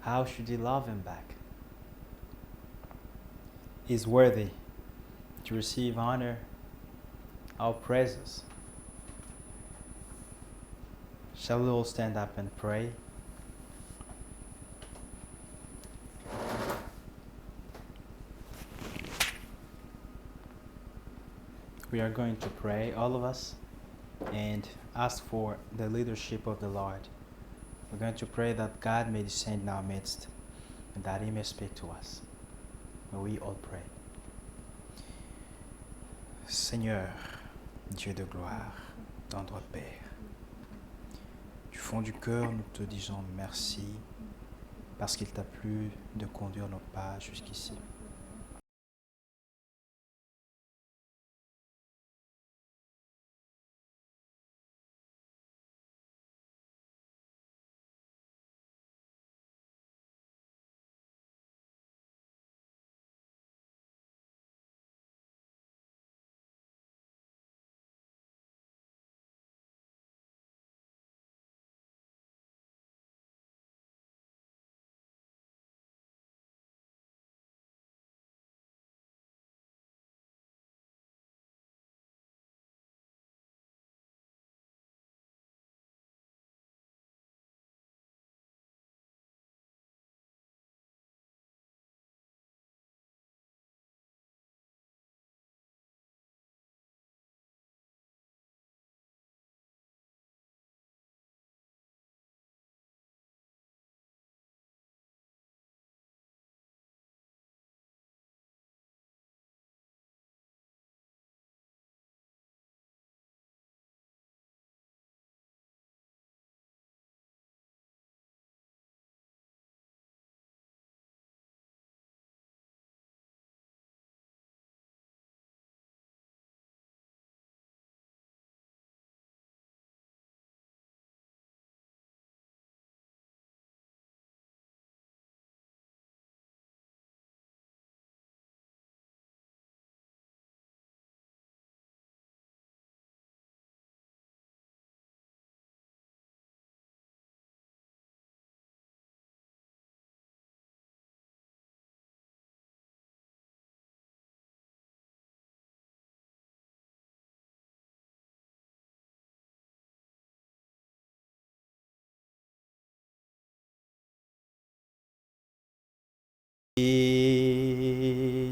How should he love him back? He's worthy to receive honor, our praises. Shall we all stand up and pray? We are going to pray, all of us, and ask for the leadership of the Lord. We're going to pray that God may descend in our midst and that He may speak to us. May we all pray. Seigneur, Dieu de gloire, tendre Père, du fond du cœur, nous te disons merci parce qu'il t'a plu de conduire nos pas jusqu'ici.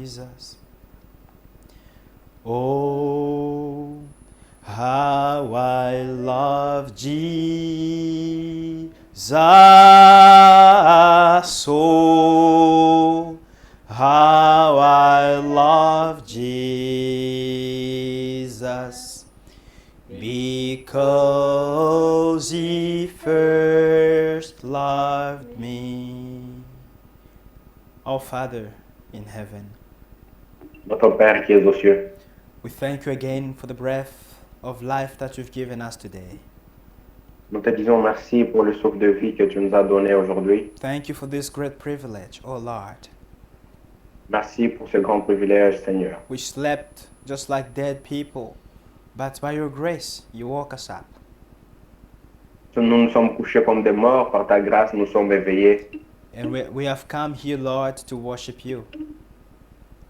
Jesus. Oh, how I love Jesus. Oh, how I love Jesus. Because He first loved me. Our Father in heaven, Notre Père qui es aux cieux, we thank you again for the breath of life that you've given us today. nous te disons merci pour le souffle de vie que tu nous as donné aujourd'hui. Thank you for this great privilege, oh Lord. Merci pour ce grand privilège, Seigneur. We slept just like dead people, but by your grace, you woke us up. Nous nous sommes couchés comme des morts, par ta grâce nous sommes éveillés. And we have come here, Lord, to worship you.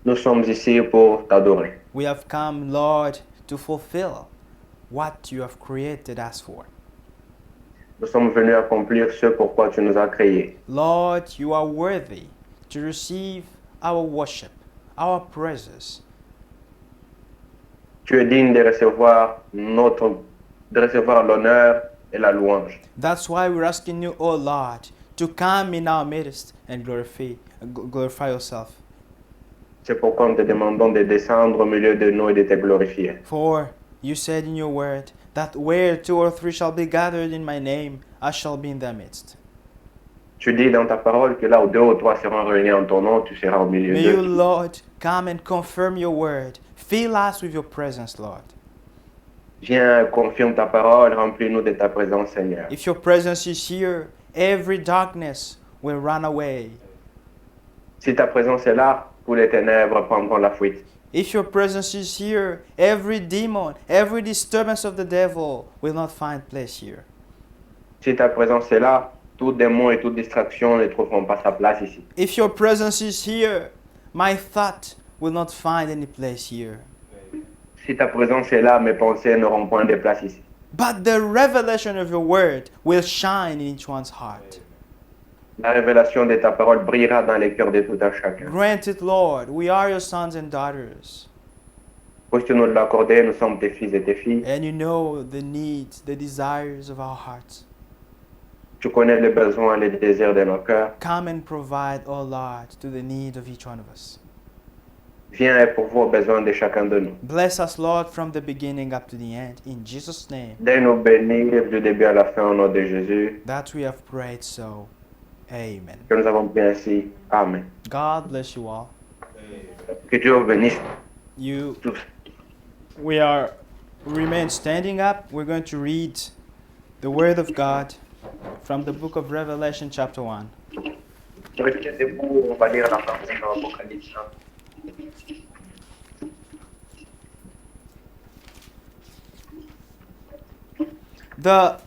Nous sommes ici pour t'adorer. We have come, Lord, to fulfill what you have created us for. Nous sommes venus accomplir ce pourquoi tu nous as créés. Lord, you are worthy to receive our worship, our praises. Tu es digne de recevoir l'honneur et la louange. That's why we're asking you, oh Lord, to come in our midst and glorify yourself. C'est pourquoi nous te demandons de descendre au milieu de nous et de te glorifier. For you said in your word that where 2 or 3 shall be gathered in my name, I shall be in their midst. Tu dis dans ta parole que là où 2 ou 3 seront réunis en ton nom, tu seras au milieu May you, d'eux. Lord, come and confirm your word. Fill us with your presence, Lord. Viens, confirme ta parole, remplis-nous de ta présence, Seigneur. If your presence is here, every darkness will run away. Si ta présence est là, tous les ténèbres prendront la fuite. If your presence is here, every demon, every disturbance of the devil will not find place here. Si ta présence est là, tout démon et toute distraction ne trouveront pas sa place ici. If your presence is here, my thought will not find any place here. Si ta présence est là, mes pensées n'auront point de place ici. But the revelation of your word will shine in each one's heart. La révélation de ta parole brillera dans les cœurs de tout un chacun. Grant it, Lord. We are your sons and daughters. Puisses-tu nous l'accorder, nous sommes tes fils et tes filles. And you know the needs, the desires of our hearts. Tu connais les besoins et les désirs de nos cœurs. Come and provide, oh Lord, to the need of each one of us. Viens et pourvois aux besoins de chacun de nous. Bless us, Lord, from the beginning up to the end. In Jesus' name, Donne-nous bénir du début à la fin au nom de Jésus. that we have prayed so. Amen. Que nous avons prié ainsi. Amen. God bless you all. Que Dieu vous bénisse You, tous. we remain standing up. We're going to read the Word of God from the book of Revelation, chapter 1. Restez debout, on va lire la partie dans l'Apocalypse. The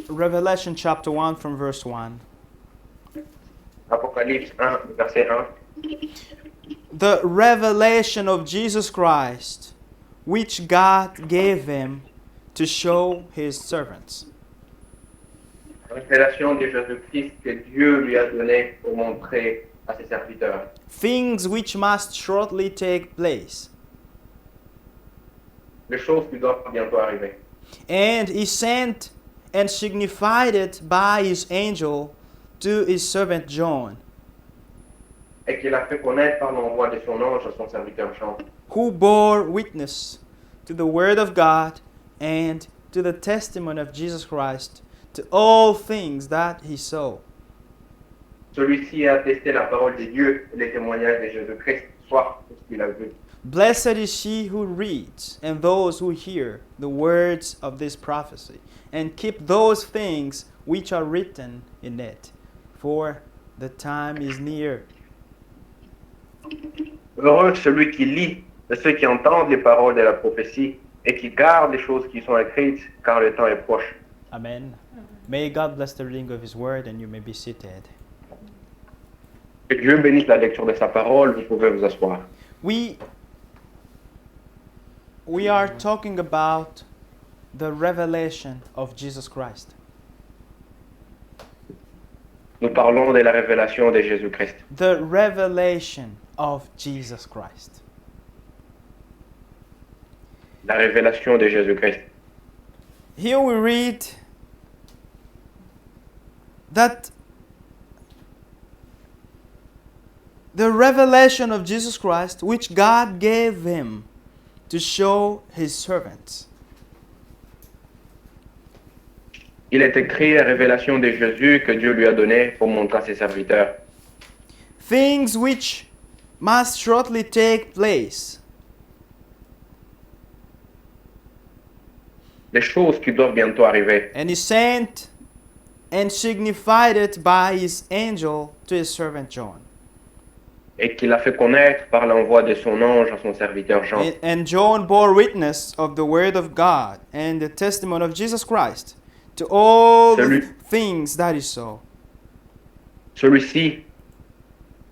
Revelation, chapter 1, from verse 1. Apocalypse 1, verset 1. The revelation of Jesus Christ, which God gave him to show his servants. Révélation de Jésus-Christ que Dieu lui a donné pour montrer à ses serviteurs. Things which must shortly take place. Les choses qui doivent bientôt arriver. And he sent and signified it by his angel to his servant John, Et qu'il a fait connaître par l'envoi de son ange à son serviteur Jean, who bore witness to the word of God and to the testimony of Jesus Christ, to all things that he saw. Celui-ci a attesté la parole de Dieu et les témoignages de Jésus-Christ, soit tout ce qu'il a vu. Blessed is he who reads and those who hear the words of this prophecy and keep those things which are written in it, for the time is near. Heureux celui qui lit et ceux qui entendent les paroles de la prophétie et qui gardent les choses qui sont écrites, car le temps est proche. Amen. May God bless the reading of his word, and you may be seated. Que Dieu bénisse la lecture de sa parole, vous pouvez vous asseoir. We are talking about the revelation of Jesus Christ. Nous parlons de la révélation de Jésus-Christ. The revelation of Jesus Christ. La révélation de Jésus-Christ. Here we read that the revelation of Jesus Christ, which God gave him to show his servants. Il est écrit la révélation de Jésus que Dieu lui a donnée pour montrer à ses serviteurs. Things which must shortly take place. Les choses qui doivent bientôt arriver. And he sent and signified it by his angel to his servant John. Et qu'il a fait connaître par l'envoi de son ange à son serviteur Jean. And John bore witness of the word of God and the testimony of Jesus Christ to all the things that he saw. Celui-ci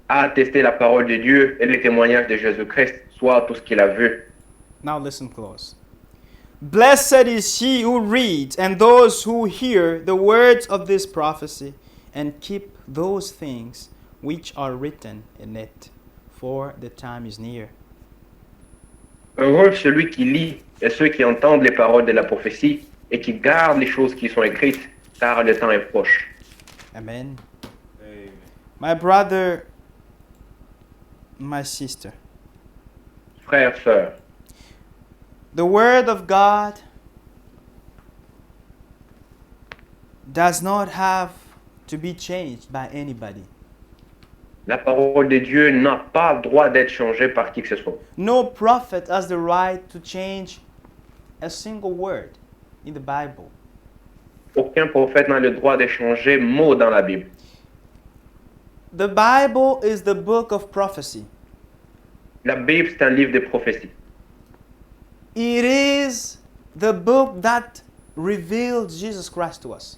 a attesté la parole de Dieu et les témoignages de Jésus-Christ, soit tout ce qu'il a vu. Now listen close. Blessed is he who reads and those who hear the words of this prophecy and keep those things which are written in it, for the time is near. Heureux celui qui lit et ceux qui entendent les paroles de la prophétie et qui gardent les choses qui sont écrites, car le temps est proche. Amen. Amen. My brother, my sister. Frères, sœurs, the word of God does not have to be changed by anybody. la parole de Dieu n'a pas le droit d'être changée par qui que ce soit. No prophet has the right to change a single word in the Bible. Aucun prophète n'a le droit de changer mot dans la Bible. The Bible is the book of prophecy. La Bible, c'est un livre de prophétie. It is the book that revealed Jesus Christ to us.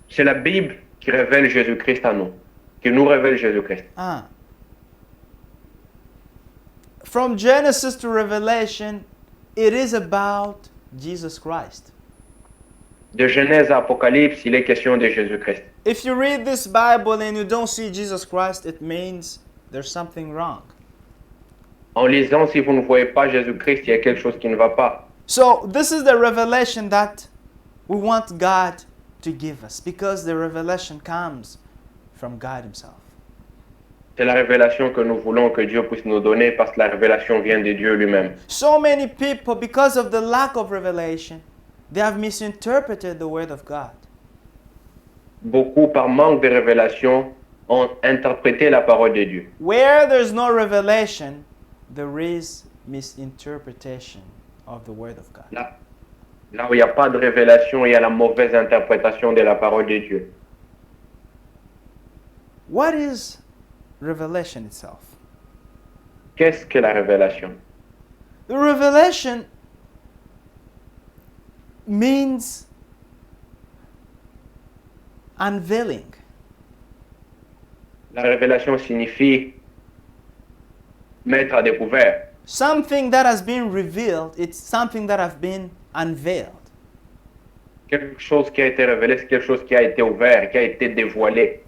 C'est la Bible qui révèle Jésus-Christ à nous, qui nous révèle Jésus-Christ. Ah. From Genesis to Revelation, it is about Jesus Christ. De Genèse à Apocalypse, il est question de Jésus-Christ. If you read this Bible and you don't see Jesus Christ, it means there's something wrong. En lisant, si vous ne voyez pas Jésus-Christ, il y a quelque chose qui ne va pas. So this is the revelation that we want God to give us, because the revelation comes from God Himself. C'est la révélation que nous voulons que Dieu puisse nous donner parce que la révélation vient de Dieu lui-même. So many people, because of the lack of revelation, they have misinterpreted the Word of God. Beaucoup, par manque de révélation, ont interprété la parole de Dieu. Where there's no revelation, there is misinterpretation of the Word of God. Là où il n'y a pas de révélation, il y a la mauvaise interprétation de la parole de Dieu. What is revelation itself? Qu'est-ce que la révélation? The revelation means unveiling. La révélation signifie mettre à découvert. Something that has been revealed, it's something that has been unveiled. Quelque chose qui a été révélé, c'est quelque chose qui a été ouvert, qui a été dévoilé.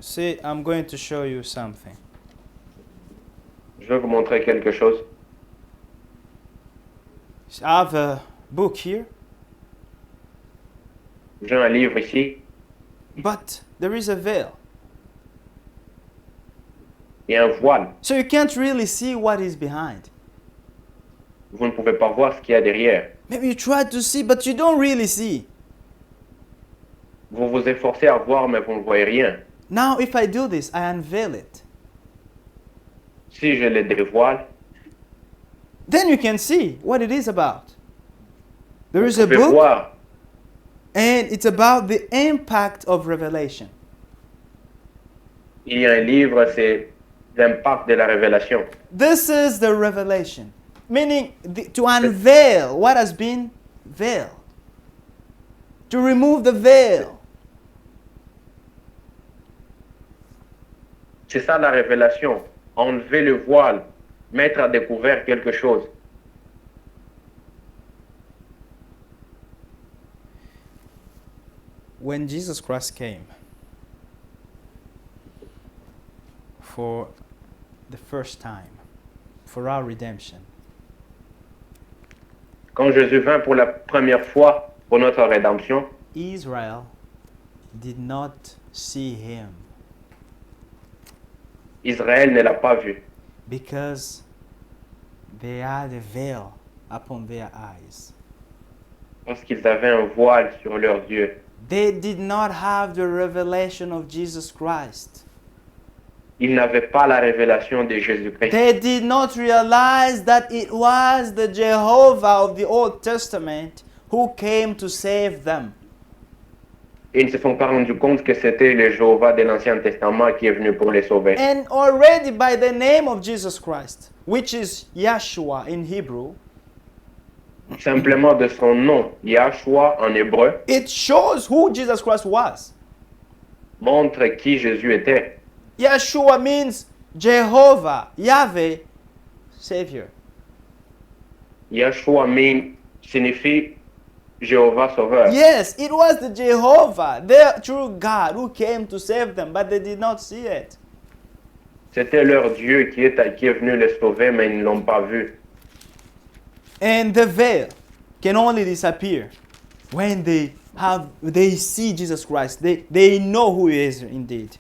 See, I'm going to show you something. Je vais vous montrer quelque chose. I have a book here, J'ai un livre ici, but there is a veil. il y a un voile. So you can't really see what is behind. Vous ne pouvez pas voir ce qu'il y a derrière. Maybe you try to see, but you don't really see. Vous vous efforcez à voir, mais vous ne voyez rien. Now, if I do this, I unveil it. Si je le dévoile, Then you can see what it is about. There is vous a pouvez book, voir. and it's about the impact of revelation. Il y a un livre, c'est l'impact de la révélation. This is the revelation, meaning to unveil what has been veiled, to remove the veil. C'est ça la révélation. Enlever le voile, mettre à découvert quelque chose. When Jesus Christ came for the first time, for our redemption, Quand Jésus vint pour la première fois pour notre rédemption, Israel did not see him Israël ne l'a pas vu because they had a veil upon their eyes. parce qu'ils avaient un voile sur leurs yeux. They did not have the revelation of Jesus Christ. Ils n'avaient pas la révélation de Jésus-Christ. They did not realize that it was the Jehovah of the Old Testament who came to save them. Ils ne se sont pas rendus compte que c'était le Jéhovah de l'Ancien Testament qui est venu pour les sauver. And already by the name of Jesus Christ, which is Yeshua in Hebrew, Simplement de son nom, Yahshua en hébreu, it shows who Jesus Christ was. montre qui Jésus était. Yeshua means Jehovah, Yahweh, Savior. Yahshua signifie Jéhovah sauveur. Yes, it was the Jehovah, their true God, who came to save them, but they did not see it. C'était leur Dieu qui est venu les sauver, mais ils ne l'ont pas vu. And the veil can only disappear when they see Jesus Christ. They know who He is indeed.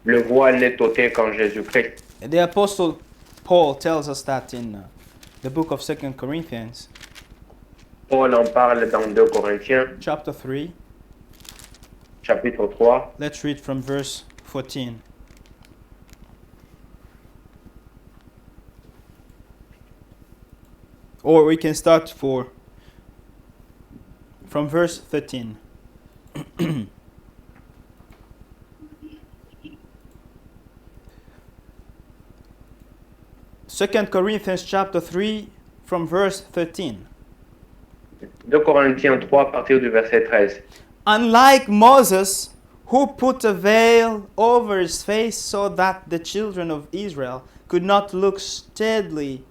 Le voile n'est ôté quand Jésus-Christ. The Apostle Paul tells us that in the book of 2 Corinthians, Paul en parle dans 2 Corinthiens, chapter 3. chapitre 3. Let's read from verse 14. Or we can start from verse 13. Second Corinthians chapter 3 from verse 13. 2 2 Corinthiens 3 à partir du verset 13. Unlike Moses, who put a veil over his face so that the children of Israel could not look steadily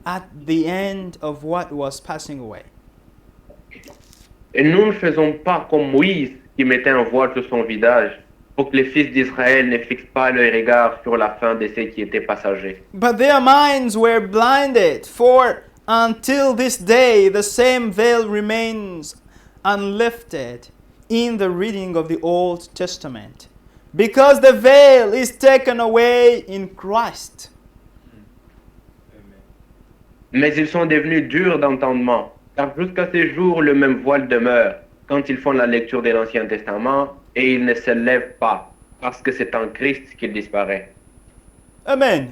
at the end of what was passing away. Et nous ne faisons pas comme Moïse qui mettait un voile sur son visage pour que les fils d'Israël ne fixent pas leur regard sur la fin de ce qui était passager. But their minds were blinded, for until this day the same veil remains unlifted in the reading of the Old Testament, because the veil is taken away in Christ. Mais ils sont devenus durs d'entendement, car jusqu'à ce jour le même voile demeure quand ils font la lecture de l'Ancien Testament et ils ne se lèvent pas, parce que c'est en Christ qu'il disparaît. Amen.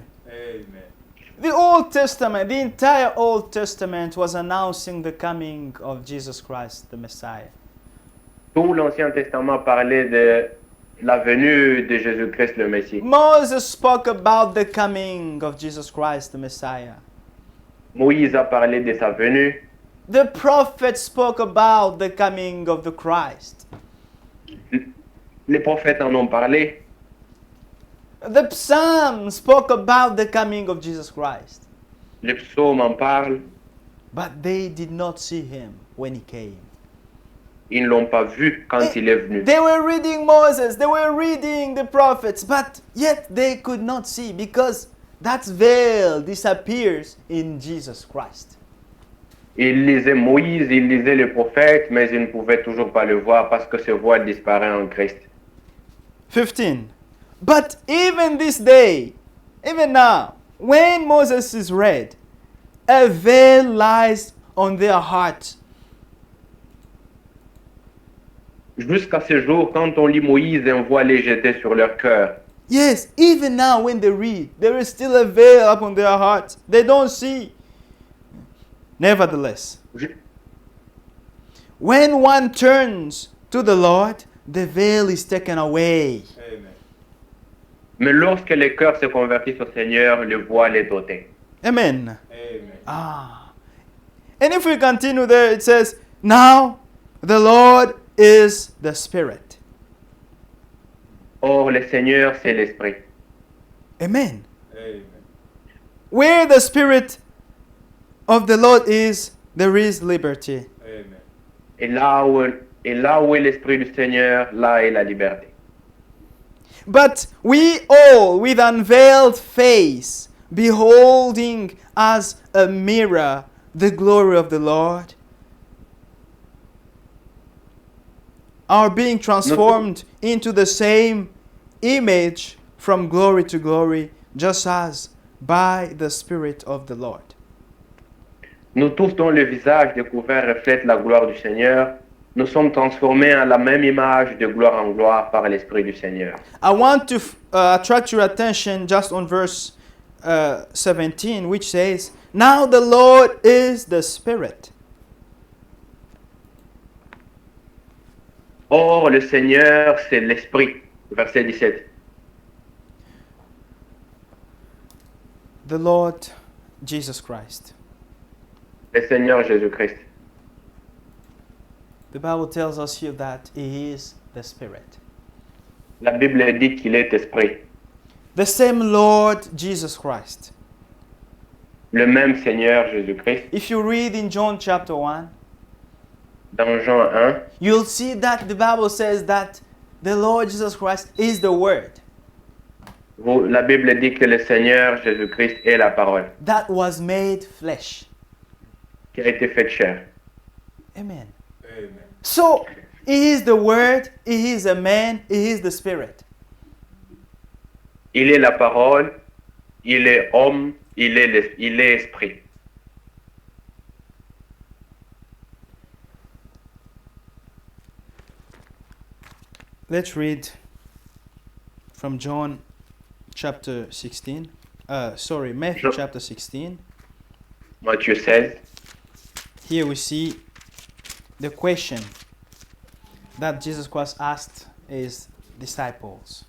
The Old Testament, the entire Old Testament was announcing the coming of Jesus Christ, the Messiah. Tout l'Ancien Testament parlait de la venue de Jésus-Christ le Messie. Moses spoke about the coming of Jesus Christ, the Messiah. Moïse a parlé de sa venue. The prophets spoke about the coming of the Christ. Les prophètes en ont parlé. The Psalms spoke about the coming of Jesus Christ. Les psaumes en parlent. But they did not see him when he came. Ils ne l'ont pas vu quand il est venu. They were reading Moses, they were reading the prophets, but yet they could not see because that veil disappears in Jesus Christ. Ils lisaient Moïse, ils lisaient les prophètes, mais ils ne pouvaient toujours pas le voir parce que ce voile disparaît en Christ. 15. But even this day, even now, when Moses is read, a veil lies on their hearts. Jusqu'à ce jour, quand on lit Moïse, un voile est jeté sur leur cœur. Yes, even now when they read, there is still a veil upon their hearts. They don't see. Nevertheless, when one turns to the Lord, the veil is taken away. Mais lorsque le cœur se convertit au Seigneur, le voile est ôté. Amen. And if we continue there, it says, now the Lord is the Spirit. Or, le Seigneur, c'est l'Esprit. Amen. Where the Spirit of the Lord is, there is liberty. Et là où est l'Esprit du Seigneur, là est la liberté. But we all, with unveiled face, beholding as a mirror the glory of the Lord, are being transformed into the same image from glory to glory, just as by the Spirit of the Lord. Nous tous dont le visage découvert reflète la gloire du Seigneur, nous sommes transformés en la même image de gloire en gloire par l'Esprit du Seigneur. I want to attract your attention just on verse 17, which says, now the Lord is the Spirit. Or, le Seigneur, c'est l'Esprit. Verset 17. The Lord Jesus Christ. Le Seigneur Jésus-Christ. The Bible tells us here that He is the Spirit. La Bible dit qu'il est Esprit. The same Lord Jesus Christ. Le même Seigneur Jésus-Christ. If you read in John chapter 1, Dans Jean 1, you'll see that the Bible says that the Lord Jesus Christ is the Word la Bible dit que le Seigneur Jésus-Christ est la parole that was made flesh. qui a été faite chair. Amen. So, He is the Word, He is a man, He is the Spirit. Il est la parole, il est homme, il est esprit. Let's read from John chapter 16. Matthew chapter 16. Matthieu 16. Here we see the question that Jesus Christ asked His disciples.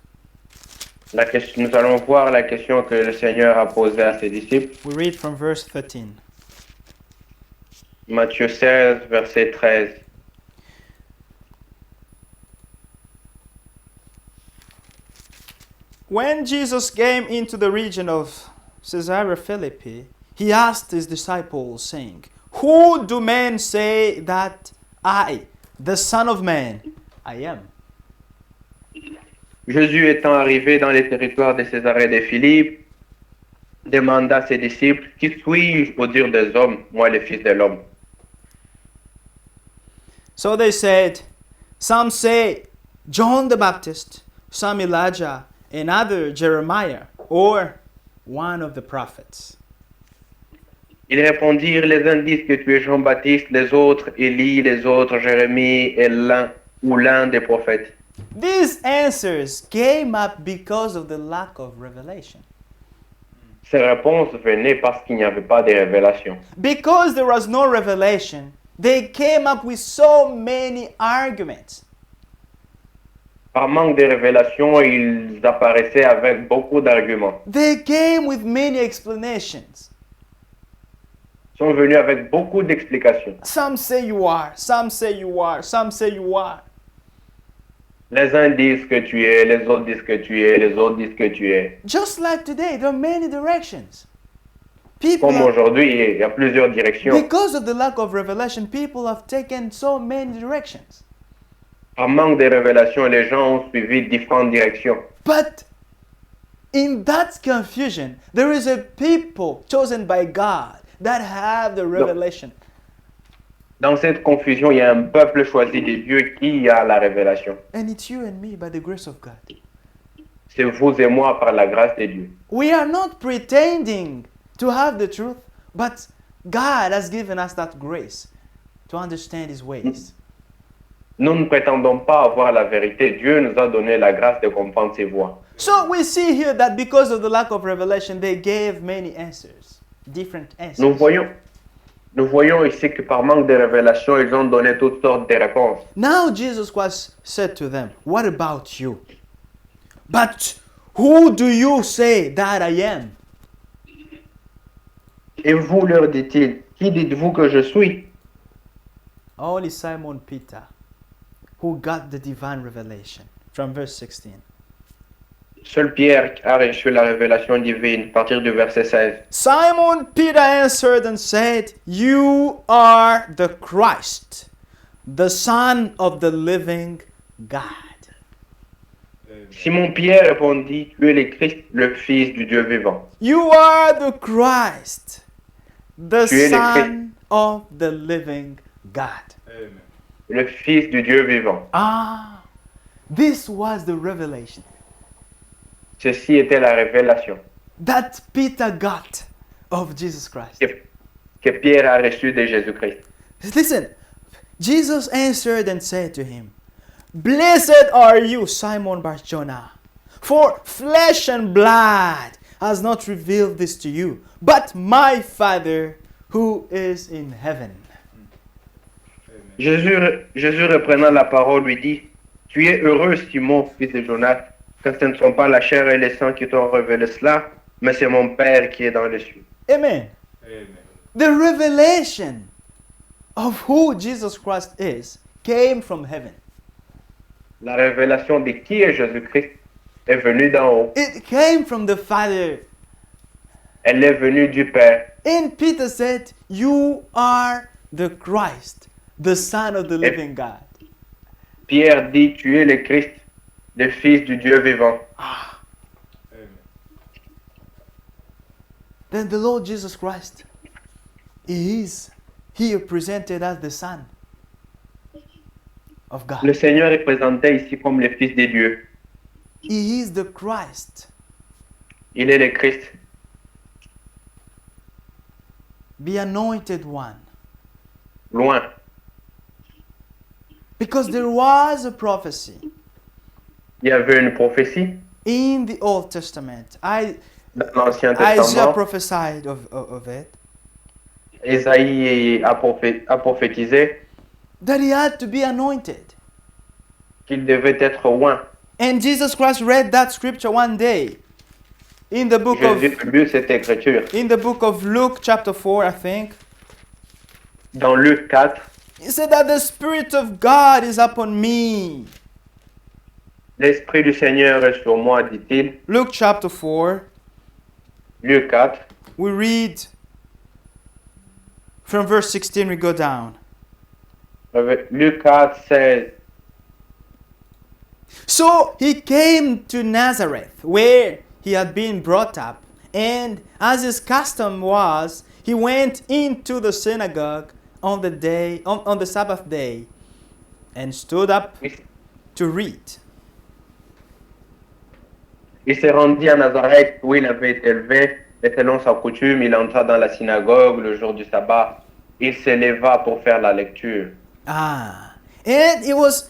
Nous allons voir la question que le Seigneur a posée à ses disciples. We read from verse 13. Matthieu 16, verset 13. When Jesus came into the region of Caesarea Philippi, he asked his disciples, saying, "Who do men say that I, the Son of Man, I am?" Jésus étant arrivé dans les territoires de Césarée de Philippe, demanda à ses disciples, qui suis-je au dire des hommes, moi le Fils de l'homme? So they said, "Some say John the Baptist, some Elijah, and other Jeremiah, or one of the prophets." Ils répondirent, les uns disent que tu es Jean-Baptiste, les autres Élie, les autres Jérémie, et l'un des prophètes. These answers came up because of the lack of revelation. Ces réponses venaient parce qu'il n'y avait pas de révélation. Because there was no revelation, they came up with so many arguments. Par manque de révélation, ils apparaissaient avec beaucoup d'arguments. They came with many explanations. Ils sont venus avec beaucoup d'explications. Some say you are, some say you are, some say you are. Les uns disent que tu es, les autres disent que tu es, les autres disent que tu es. Just like today, there are many directions. People Comme have, aujourd'hui, il y a plusieurs directions. because of the lack of revelation, people have taken so many directions. Par manque de révélation, les gens ont suivi différentes directions. But in that confusion, there is a people chosen by God that have the revelation. Dans cette confusion, il y a un peuple choisi de Dieu qui a la révélation. And it's you and me by the grace of God. C'est vous et moi par la grâce de Dieu. We are not pretending to have the truth, but God has given us that grace to understand His ways. Nous ne prétendons pas avoir la vérité. Dieu nous a donné la grâce de comprendre ses voies. So we see here that because of the lack of revelation, they gave many answers, different answers. Nous voyons ici que par manque de révélation, ils ont donné toutes sortes de réponses. Now Jesus Christ said to them, "What about you? But who do you say that I am?" Et vous, leur dit-il, qui dites-vous que je suis? Only Simon Peter, who got the divine revelation. From verse 16. Seul Pierre a reçu la révélation divine, à partir du verset 16. Simon Peter answered and said, "You are the Christ, the Son of the living God." Simon Pierre répondit, tu es le Christ, le Fils du Dieu vivant. You are the Christ, the Tu es le Son of the living God. Le Fils du Dieu vivant. Ah, this was the revelation Ceci était la révélation that Peter got of Jesus Christ. que Pierre a reçue de Jésus-Christ. Listen, Jesus answered and said to him, "Blessed are you, Simon Bar-Jonah, for flesh and blood has not revealed this to you, but my Father who is in heaven." Jésus reprenant la parole lui dit, tu es heureux Simon, fils de Jonas, car ce ne sont pas la chair et le sang qui t'ont révélé cela, mais c'est mon Père qui est dans les cieux. Amen. The revelation of who Jesus Christ is came from heaven. La révélation de qui est Jésus-Christ est venue d'en haut. It came from the Father. Elle est venue du Père. And Peter said, "You are the Christ, the Son of the living God." Pierre dit, tu es le Christ, le Fils du Dieu vivant. Then the Lord Jesus Christ is here presented as the Son of God. Le Seigneur est présenté ici comme le Fils de Dieu. He is the Christ, Il est le Christ, the anointed one. loin. Because there was a prophecy Il y avait une prophétie in the Old Testament. dans l'Ancien Isaiah Testament. prophesied of it, Ésaïe a prophétisé that he had to be anointed. qu'il devait être loin. And Jesus Christ read that scripture one day in the book Jésus a lu cette écriture of Luke chapter 4, I think. dans Luc 4, He said that the Spirit of God is upon me. l'Esprit du Seigneur est sur moi, dit-il. Luke chapter 4, Luc 4, we read from verse 16, we go down. Luc 4, 16. So he came to Nazareth, where he had been brought up, and as his custom was, he went into the synagogue on the Sabbath day, and stood up to read. Il s'est rendu à Nazareth où il avait été élevé, et selon sa coutume, il entra dans la synagogue le jour du sabbat. Il s'éleva pour faire la lecture. And it was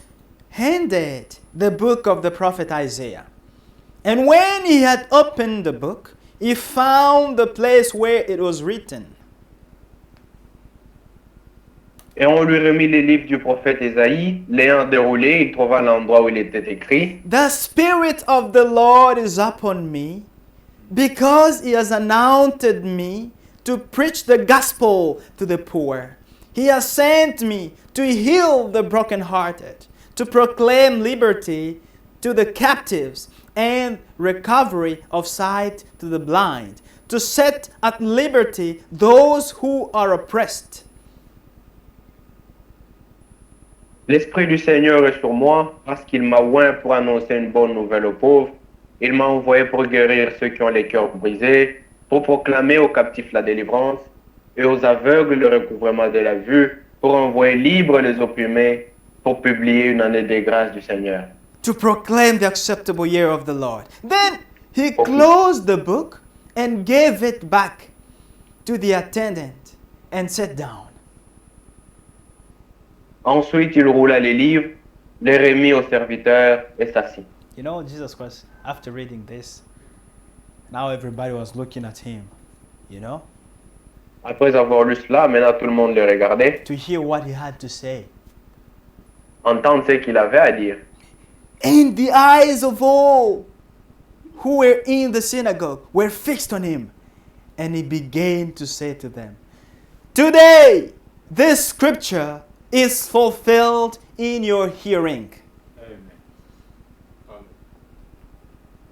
handed the book of the prophet Isaiah. And when he had opened the book, he found the place where it was written. Et on lui remit les livres du prophète Ésaïe. L'ayant déroulé, il trouva l'endroit où il était écrit. The Spirit of the Lord is upon me, because he has anointed me to preach the gospel to the poor. He has sent me to heal the brokenhearted, to proclaim liberty to the captives and recovery of sight to the blind, to set at liberty those who are oppressed. L'Esprit du Seigneur est sur moi parce qu'il m'a oint pour annoncer une bonne nouvelle aux pauvres. Il m'a envoyé pour guérir ceux qui ont les cœurs brisés, pour proclamer aux captifs la délivrance et aux aveugles le recouvrement de la vue, pour envoyer libres les opprimés, pour publier une année des grâces du Seigneur. To proclaim the acceptable year of the Lord. Then he closed the book and gave it back to the attendant and sat down. Ensuite, il roula les livres, les remit au serviteur et s'assit. You know, Jesus Christ, after reading this, now everybody was looking at him, you know, Après avoir lu cela, maintenant tout le monde le regardait, to hear what he had to say. entendre ce qu'il avait à dire. And the eyes of all who were in the synagogue were fixed on him. And he began to say to them, "Today, this scripture is fulfilled in your hearing."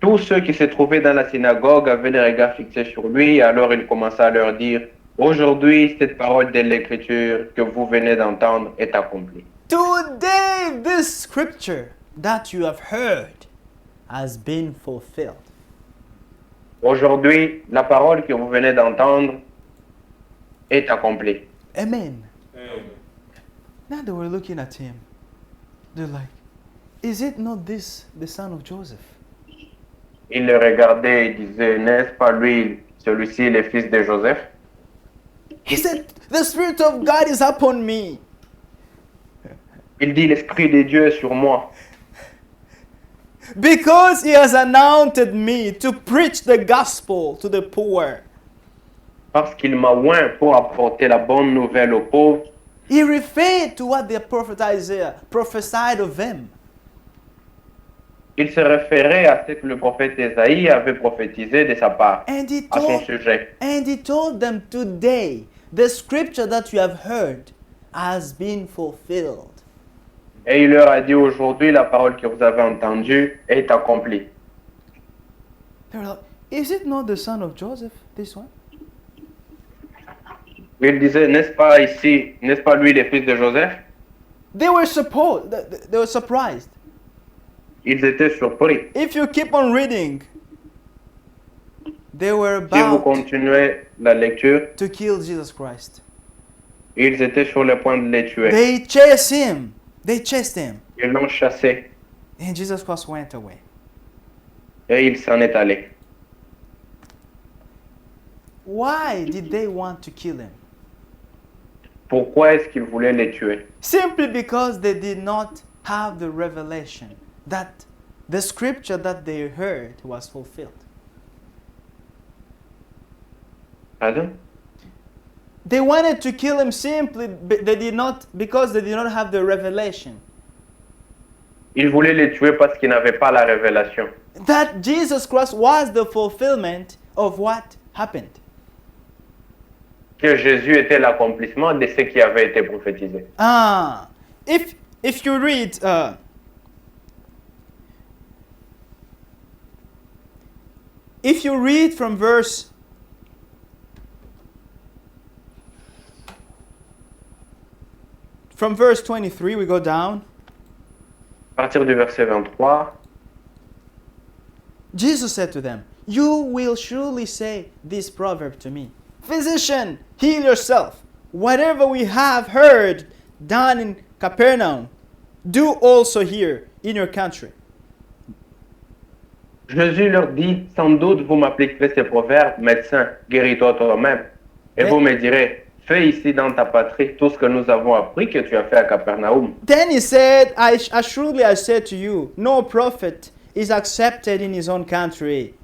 Tous ceux qui se trouvaient dans la synagogue avaient les regards fixés sur lui, et alors il commença à leur dire, aujourd'hui, cette parole de l'Écriture que vous venez d'entendre est accomplie. Today, this scripture that you have heard has been fulfilled. Aujourd'hui, la parole que vous venez d'entendre est accomplie. Amen. Now they were looking at him. They're like, is it not this the son of Joseph? Il le regardait et disait, n'est-ce pas lui, celui-ci, le fils de Joseph? He said, the Spirit of God is upon me. Il dit, l'Esprit de Dieu est sur moi, Because he has anointed me to preach the gospel to the poor. parce qu'il m'a oint pour apporter la bonne nouvelle aux pauvres. He referred to what the prophet Isaiah prophesied of him. Il se référait à ce que le prophète Ésaïe avait prophétisé de sa part, And he à son told, sujet. and he told them, today, the scripture that you have heard has been fulfilled. Et il leur a dit, aujourd'hui, la parole que vous avez entendue est accomplie. They were like, is it not the son of Joseph, this one? Il disait, n'est-ce pas ici, n'est-ce pas lui le fils de Joseph? They were surprised. Ils étaient surpris. If you keep on reading, they were Si vous about continuez la lecture, to kill Jesus Christ. ils étaient sur le point de les tuer. They chased him. They chased him. Ils l'ont chassé And Jesus Christ went away. et il s'en est allé. Why did they want to kill him? Pourquoi est-ce qu'ils voulaient les tuer? Simply because they did not have the revelation that the scripture that they heard was fulfilled. Pardon? They wanted to kill him simply because they did not have the revelation Ils voulaient les tuer parce qu'ils n'avaient pas la révélation. that Jesus Christ was the fulfillment of what happened. que Jésus était l'accomplissement de ce qui avait été prophétisé. Ah, if you read if you read from verse 23, we go down. À partir du verset 23, Jesus said to them, "You will surely say this proverb to me, Physician, heal yourself. Whatever we have heard done in Capernaum, do also here in your country." Jésus leur dit, sans doute vous m'appliquerez ces proverbes, médecin, guéris-toi toi-même. Et Mais- vous me direz, fais ici dans ta patrie tout ce que nous avons appris que tu as fait à Capernaum. Then he said, Assuredly I say to you, no prophet is accepted in his own country.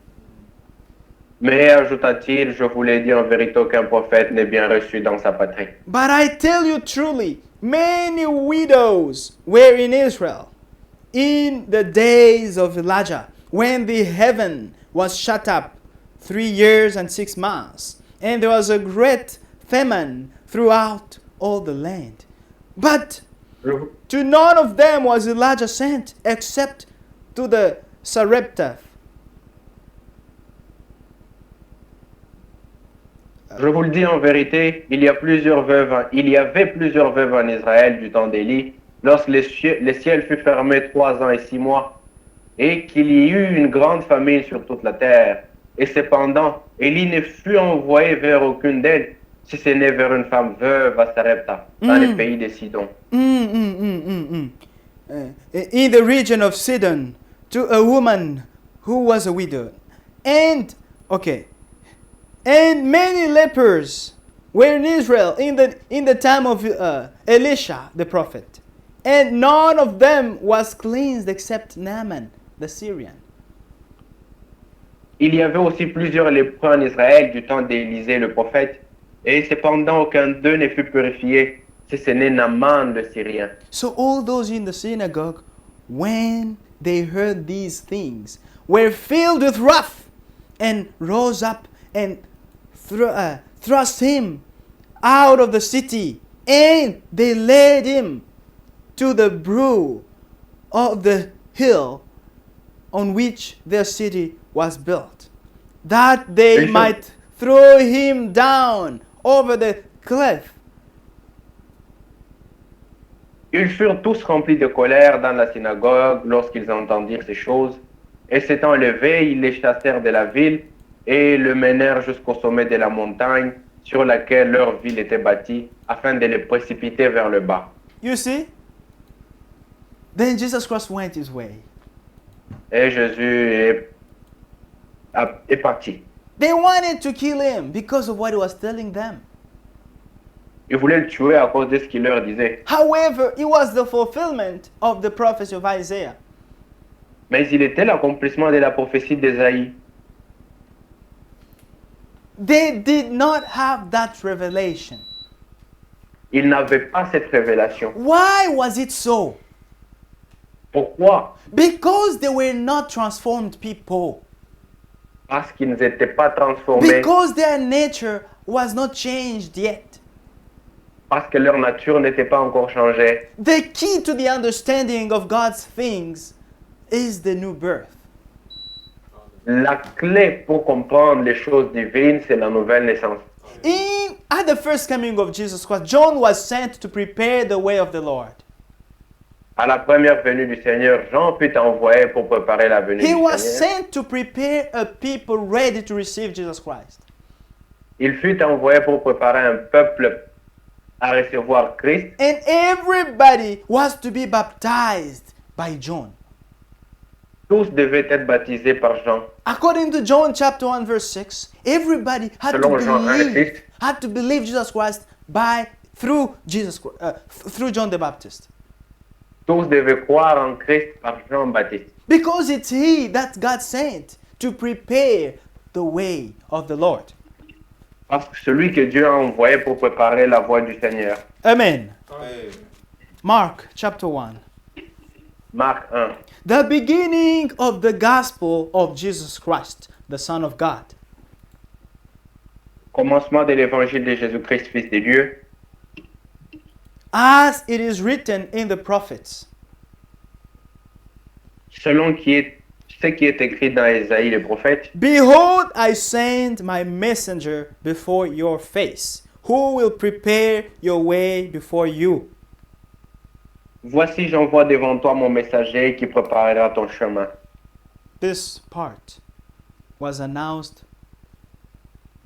Mais, ajouta-t-il, je vous l'ai dit en vérité, aucun prophète n'est bien reçu dans sa patrie. But I tell you truly, many widows were in Israel in the days of Elijah, when the heaven was shut up 3 years and 6 months, and there was a great famine throughout all the land. But Je- to none of them was Elijah sent, except to the Sarepta. Je vous le dis en vérité, il y avait plusieurs veuves en Israël du temps d'Élie, lorsque les ciels furent fermés 3 ans et 6 mois, et qu'il y eut une grande famine sur toute la terre. Et cependant, Élie ne fut envoyé vers aucune d'elles, si ce n'est vers une femme veuve à Sarepta, dans les pays de Sidon. In the region of Sidon, to a woman who was a widow. And many lepers were in Israel in the time of Elisha the prophet, and none of them was cleansed except Naaman the Syrian. Il y avait aussi plusieurs lépreux en Israël du temps d'Élisée le prophète, et cependant aucun d'eux ne fut purifié, si ce n'est Naaman le Syrien. So all those in the synagogue, when they heard these things, were filled with wrath, and rose up and thrust him out of the city, and they led him to the brow of the hill on which their city was built, that they Bishop. might throw him down over the cliff. Ils furent tous remplis de colère dans la synagogue lorsqu'ils entendirent ces choses, et s'étant levés, ils les chassèrent de la ville et le menèrent jusqu'au sommet de la montagne sur laquelle leur ville était bâtie, afin de les précipiter vers le bas. You see? Then Jesus Christ went his way. Et Jésus est parti. They wanted to kill him because of what he was telling them. Ils voulaient le tuer à cause de ce qu'il leur disait. However, it was the fulfillment of the prophecy of Isaiah. Mais il était l'accomplissement de la prophétie d'Ésaïe. They did not have that revelation. Ils n'avaient pas cette révélation. Why was it so? Pourquoi? Because they were not transformed people. Parce qu'ils n'étaient pas transformés, Because their nature was not changed yet. parce que leur nature n'était pas encore changée. The key to the understanding of God's things is the new birth. La clé pour comprendre les choses divines, c'est la nouvelle naissance. At the first coming of Jesus Christ, John was sent to prepare the way of the Lord. À la première venue du Seigneur, Jean fut envoyé pour préparer la venue He du was Seigneur. sent to prepare a people ready to receive Jesus Christ. Il fut envoyé pour préparer un peuple à recevoir Christ. And everybody was to be baptized by John. Tous devaient être baptisés par Jean. According to John chapter 1 verse 6, everybody had Selon Jean 1:6. to believe Jesus Christ through John the Baptist. Tous devaient croire en Christ par Jean-Baptiste. Because it's he that God sent to prepare the way of the Lord. Parce que celui que Dieu a envoyé pour préparer la voie du Seigneur. Amen. Mark chapter 1. Marc 1. The beginning of the gospel of Jesus Christ, the Son of God. commencement de l'évangile de Jésus-Christ, Fils de Dieu, as it is written in the prophets. selon ce qui est écrit dans Ésaïe le prophète. Behold, I send my messenger before your face, who will prepare your way before you. Voici, j'envoie devant toi mon messager qui préparera ton chemin. This part was announced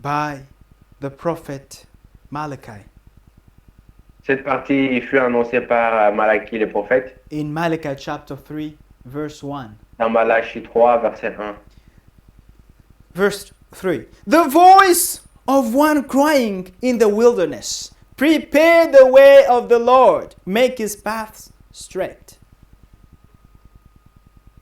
by the prophet Malachi. Cette partie fut annoncée par Malachie le prophète In Malachi chapter 3, verse 1. dans Malachie 3, verset 1. Verse 3. The voice of one crying in the wilderness, prepare the way of the Lord, make his paths straight.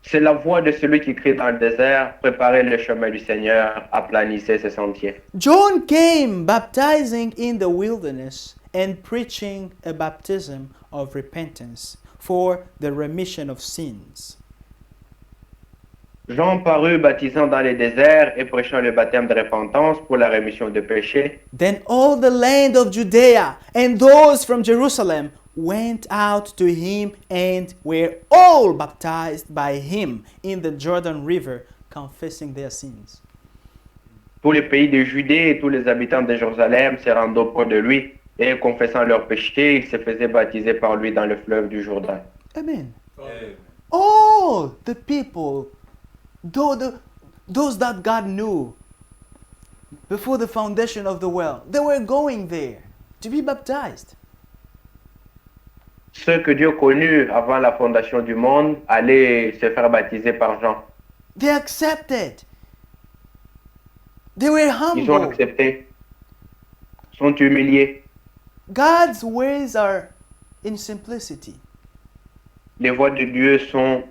C'est la voix de celui qui crie dans le désert, préparez le chemin du Seigneur, aplanissez ses sentiers. John came baptizing in the wilderness and preaching a baptism of repentance for the remission of sins. Jean parut baptisant dans les déserts et prêchant le baptême de repentance pour la rémission de péchés. Then all the land of Judea and those from Jerusalem went out to him and were all baptized by him in the Jordan River, confessing their sins. Tout le pays de Judée et tous les habitants de Jérusalem se rendaient auprès de lui et confessant leurs péchés, ils se faisaient baptiser par lui dans le fleuve du Jourdain. Amen. All the people, those that God knew before the foundation of the world, they were going there to be baptized. Ceux que Dieu connut avant la fondation du monde allaient se faire baptiser par Jean. They accepted. They were Ils ont humble. accepté, sont humiliés. God's ways are in simplicity. Les voies de Dieu sont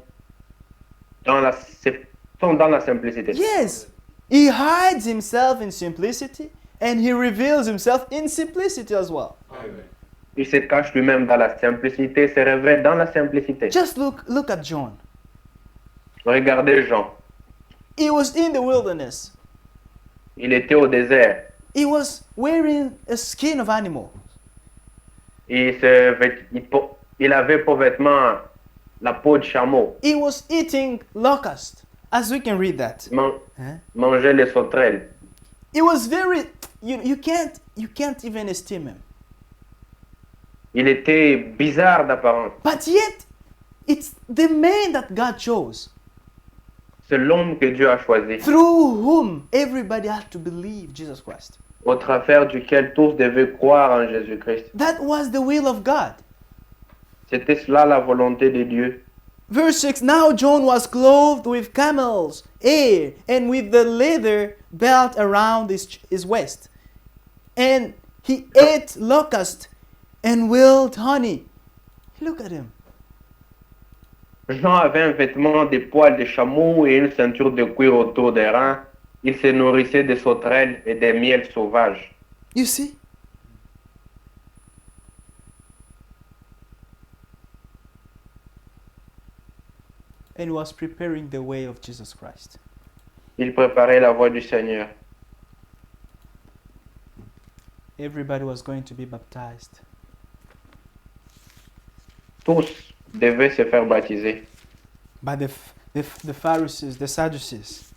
dans la simplicité. Yes, he hides himself in simplicity and he reveals himself in simplicity as well. Il se cache lui-même dans la simplicité, se révèle dans la simplicité. Just look at John. Regardez Jean. He was in the wilderness. Il était au désert. He was wearing a skin of animal. Il avait pour vêtement la peau de chameau. He was eating locust, as we can read that. Mangeait les sauterelles. It was very you can't even esteem him. Il était bizarre d'apparence. But yet it's the man that God chose, C'est l'homme que Dieu a choisi, through whom everybody had to believe Jesus Christ. au travers duquel tous devaient croire en Jésus-Christ. That was the will of God. C'était cela la volonté de Dieu. Verse 6, now John was clothed with camel's hair and with the leather belt around his waist. And he ate locust and wild honey. Look at him. Jean avait un vêtement de poils de chameau et une ceinture de cuir autour des reins. Il se nourrissait de sauterelles et des miels sauvages. You see? And was preparing the way of Jesus Christ. Il préparait la voie du Seigneur. Everybody was going to be baptized. Tous devaient se faire baptiser. By the Pharisees, the Sadducees.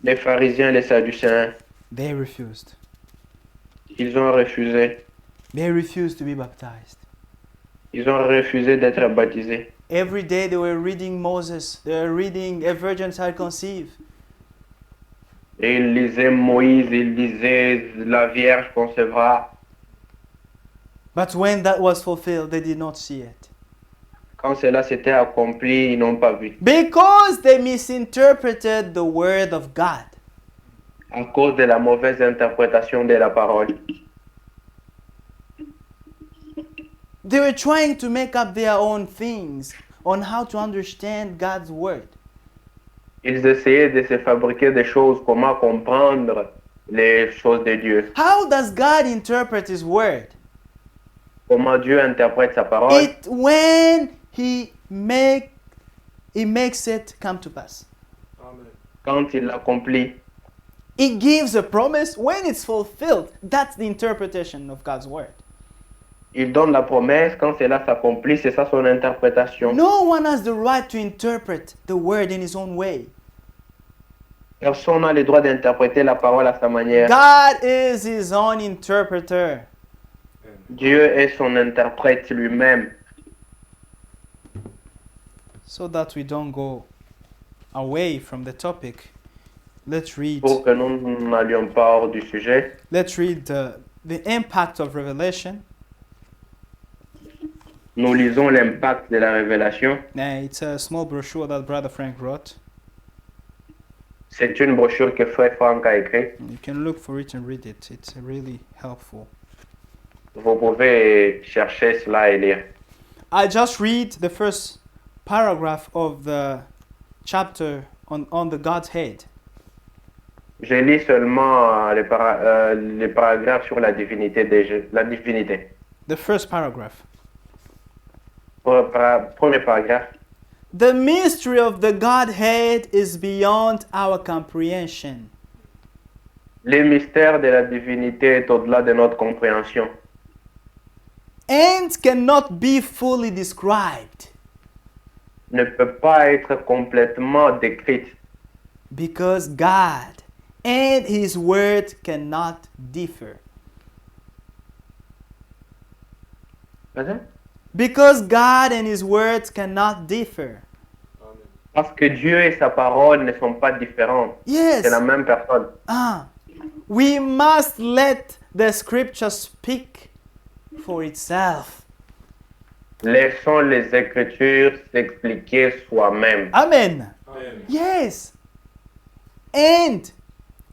Les pharisiens, les sadducéens, They refused. ils ont refusé. They refused to be baptized. Ils ont refusé d'être baptisés. Every day they were reading Moses. They were reading a virgin shall conceive. Et ils lisaient Moïse, ils lisaient la Vierge concevra. But when that was fulfilled, they did not see it. Quand cela s'était accompli, ils n'ont pas vu. Because they misinterpreted the word of God. À cause de la mauvaise interprétation de la parole. They were trying to make up their own things on how to understand God's word. Ils essayaient de se fabriquer des choses, comment comprendre les choses de Dieu. How does God interpret His word? Comment Dieu interprète sa parole. It when He makes it come to pass. Quand il l'accomplit. He gives a promise when it's fulfilled. That's the interpretation of God's word. Il donne la promesse, quand cela s'accomplit, c'est ça son interprétation. No one has the right to interpret the word in his own way. Personne n'a le droit d'interpréter la parole à sa manière. God is his own interpreter. Dieu est son interprète lui-même. So that we don't go away from the topic, let's read Pour que nous n'allions pas hors du sujet, the impact of revelation. nous lisons l'impact de la révélation. It's a small brochure that Brother Frank wrote. C'est une brochure que Frère Franck a écrite. You can look for it and read it. It's really helpful. Vous pouvez chercher cela et lire. I just read the first paragraph of the chapter on the Godhead. Je lis seulement les paragraphes sur la divinité. La divinité. The first paragraph. Premier paragraphe. The mystery of the Godhead is beyond our comprehension. Le mystère de la divinité est au-delà de notre compréhension. And cannot be fully described. Ne peut pas être complètement décrite. Because God and His Word cannot differ. Vas-y. Because God and His words cannot differ. Parce que Dieu et sa parole ne sont pas différentes. Yes. C'est la même personne. We must let the scripture speak for itself. Laissons les Écritures s'expliquer soi-même. Amen. Amen. Yes. And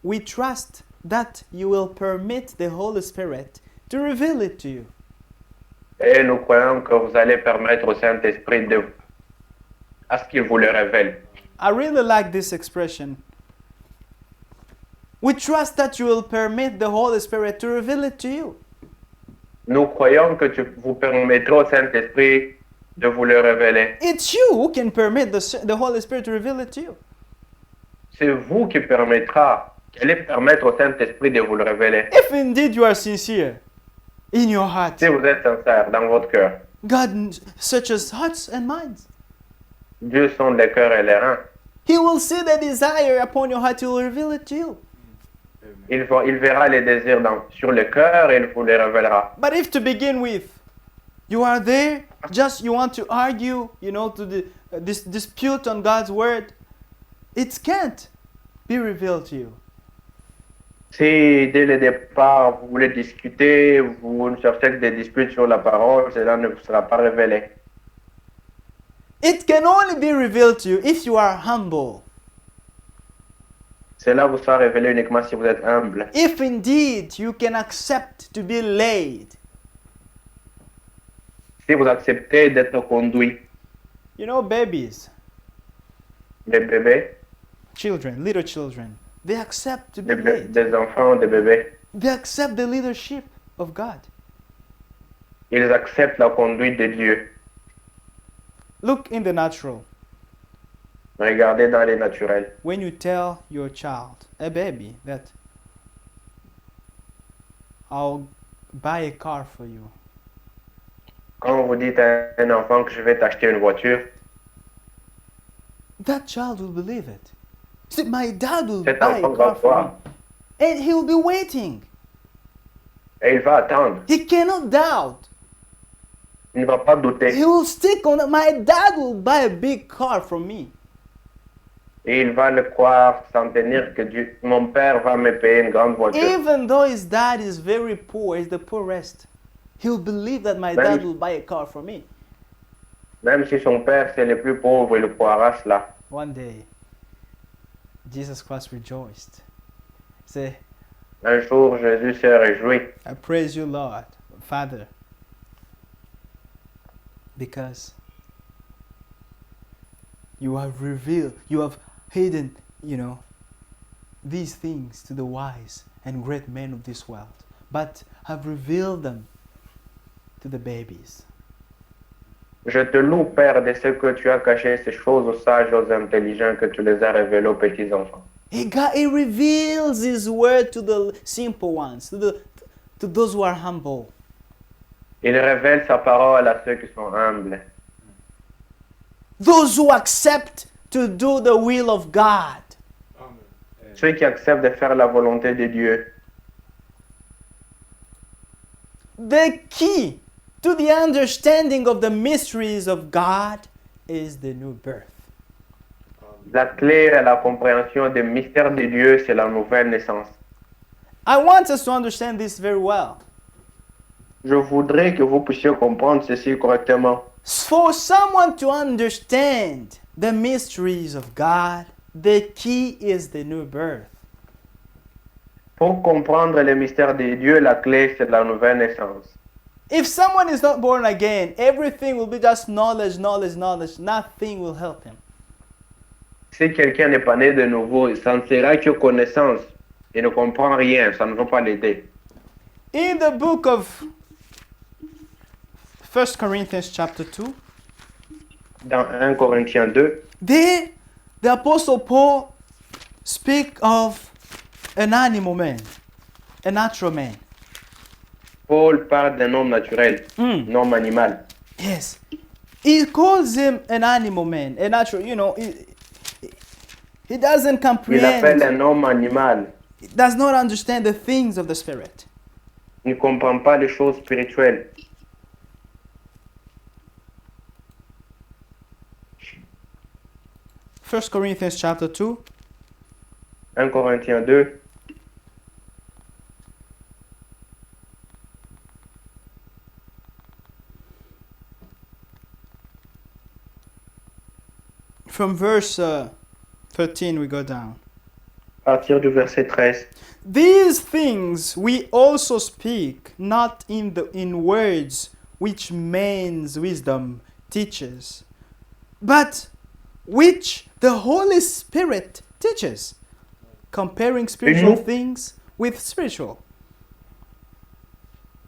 we trust that you will permit the Holy Spirit to reveal it to you. Et nous croyons que vous allez permettre au Saint-Esprit à ce qu'il vous le révèle. I really like this expression. We trust that you will permit the Holy Spirit to reveal it to you. Nous croyons que vous permettrez au Saint-Esprit de vous le révéler. It's you who can permit the Holy Spirit to reveal it to you. C'est vous qui allez permettre au Saint-Esprit de vous le révéler. If indeed you are sincere in your heart, Si vous êtes sincère dans votre cœur, God searches hearts and minds. Dieu sonde les cœurs et les reins. He will see the desire upon your heart. He will reveal it to you. Il verra les désirs sur le cœur et il vous les révélera. But if to begin with, you are there, just you want to argue, to this dispute on God's word, it can't be revealed to you. Si dès le départ vous voulez discuter, vous ne cherchez que des disputes sur la parole, cela ne vous sera pas révélé. It can only be revealed to you if you are humble. Cela vous sera révélé uniquement si vous êtes humble. If indeed you can accept to be led. Si vous acceptez d'être conduit, Babies, des bébés, children, little children, they accept to be led. des enfants, des bébés, They accept the leadership of God. ils acceptent la conduite de Dieu. Look in the natural. Regardez dans les naturels. When you tell your child, a baby, that I'll buy a car for you, Quand vous dites à un enfant que je vais t'acheter une voiture, that child will believe it. See, my dad will cet buy a enfant va car for me. croire And he will be waiting. et il va attendre. He cannot doubt. Il ne va pas douter He will stick on it. My dad will buy a big car for me. et il va le croire sans tenir que mon père va me payer une grande voiture. Even though his dad is very poor, he's the poorest, he'll believe that my dad will buy a car for me. Même si son père c'est le plus pauvre, il croira cela. One day, Jesus Christ rejoiced. Say, Un jour, Jésus s'est réjoui. I praise you, Lord, Father, because you have revealed, you have hidden, these things to the wise and great men of this world, but have revealed them to the babies. Je te loue, Père, de ce que tu as caché ces choses aux sages, aux intelligents, que tu les as révélées aux petits-enfants. He reveals His word to the simple ones, to those who are humble. Il révèle sa parole à ceux qui sont humbles. Those who accept to do the will of God. Ceux qui acceptent de faire la volonté de Dieu. The key to the understanding of the mysteries of God is the new birth. La clé à la compréhension des mystères de Dieu, c'est la nouvelle naissance. I want us to understand this very well. Je voudrais que vous puissiez comprendre ceci correctement. For someone to understand the mysteries of God, the key is the new birth. Pour comprendre les mystères de Dieu, la clé, c'est la nouvelle naissance. If someone is not born again, everything will be just knowledge, knowledge, knowledge. Nothing will help him. Si quelqu'un n'est pas né de nouveau, ça ne sera que connaissance. Il ne comprend rien, ça ne va pas l'aider. In the book of 1 Corinthians chapter 2, Dans 1 Corinthiens 2, there the Apostle Paul speak of an animal man, a natural man. Paul parle d'un homme naturel, un homme animal. Yes. He calls him an animal man, a natural, he doesn't Il l'appelle comprehend, un homme animal. he does not understand the things of the Spirit. Il ne comprend pas les choses spirituelles. First Corinthians chapter 2, 1 Corinthiens 2, from verse 13 we go down. à partir du verset 13. These things we also speak, not in words which man's wisdom teaches, but which the Holy Spirit teaches, comparing spiritual nous- things with spiritual.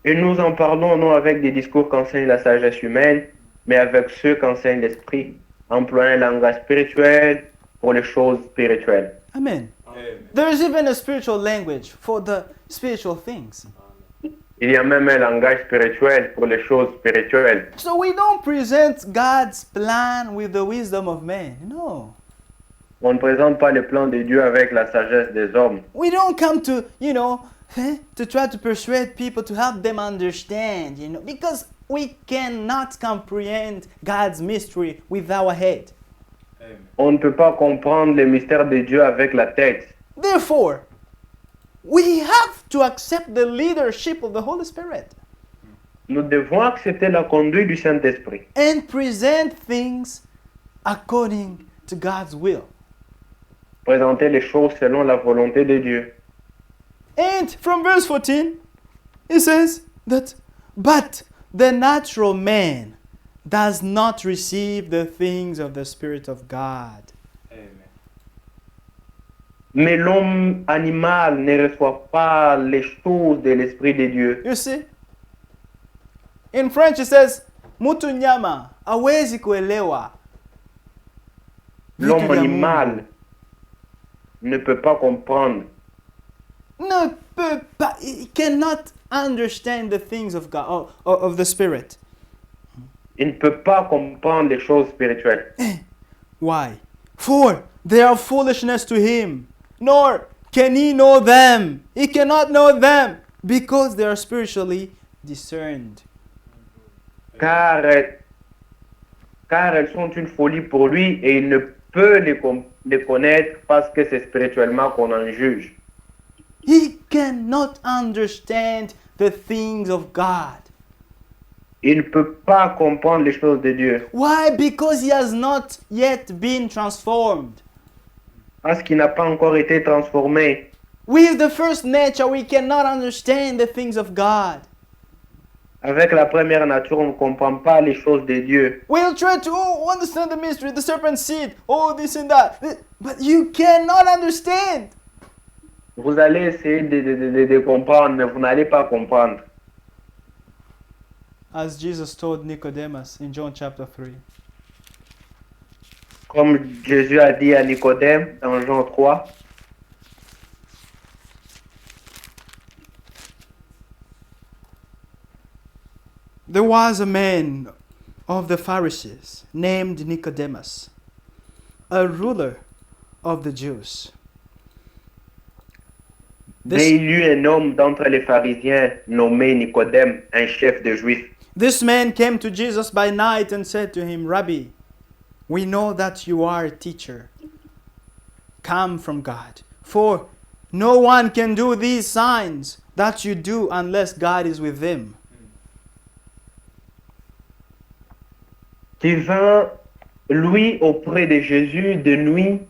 Et nous en parlons non avec des discours qu'enseigne la sagesse humaine, mais avec ceux qu'enseigne l'Esprit, employant un langage spirituel pour les choses spirituelles. Amen. There is even a spiritual language for the spiritual things. Il y a même un langage spirituel pour les choses spirituelles. So we don't present God's plan with the wisdom of man. No. On ne présente pas le plan de Dieu avec la sagesse des hommes. We don't come to, to try to persuade people to help them understand, because we cannot comprehend God's mystery with our head. On ne peut pas comprendre les mystères de Dieu avec la tête. Therefore, we have to accept the leadership of the Holy Spirit Nous devons accepter la conduite du Saint-Esprit and present things according to God's will. présenter les choses selon la volonté de Dieu. And from verse 14, it says that, but the natural man does not receive the things of the Spirit of God. Mais l'homme animal ne reçoit pas les choses de l'Esprit de Dieu. You see? In French it says, mutu nyama hawezi kuelewa vitu L'homme vya animal Mungu. ne peut pas comprendre. Ne peut pas, he cannot understand the things of God, of the Spirit. Il ne peut pas comprendre les choses spirituelles. Why? For they are foolishness to him, nor can he know them. He cannot know them because they are spiritually discerned. Car elles sont une folie pour lui et il ne peut les connaître parce que c'est spirituellement qu'on en juge. He cannot understand the things of God. Il ne peut pas comprendre les choses de Dieu Why? Because he has not yet been transformed. parce qu'il n'a pas encore été transformé. With the first nature, we cannot understand the things of God. Avec la première nature, on ne comprend pas les choses de Dieu. We'll try to understand the mystery, the serpent seed, this and that. But you cannot understand. Vous allez essayer de comprendre, mais vous n'allez pas comprendre. As Jesus told Nicodemus in John chapter 3. Comme Jésus a dit à Nicodème dans Jean 3, There was a man of the Pharisees named Nicodemus, a ruler of the Jews. Mais il y eut un homme d'entre les pharisiens nommé Nicodème, un chef de Juifs. This man came to Jesus by night and said to him, Rabbi, we know that you are a teacher, come from God. For no one can do these signs that you do unless God is with them. Qui vint, lui, auprès de Jésus de nuit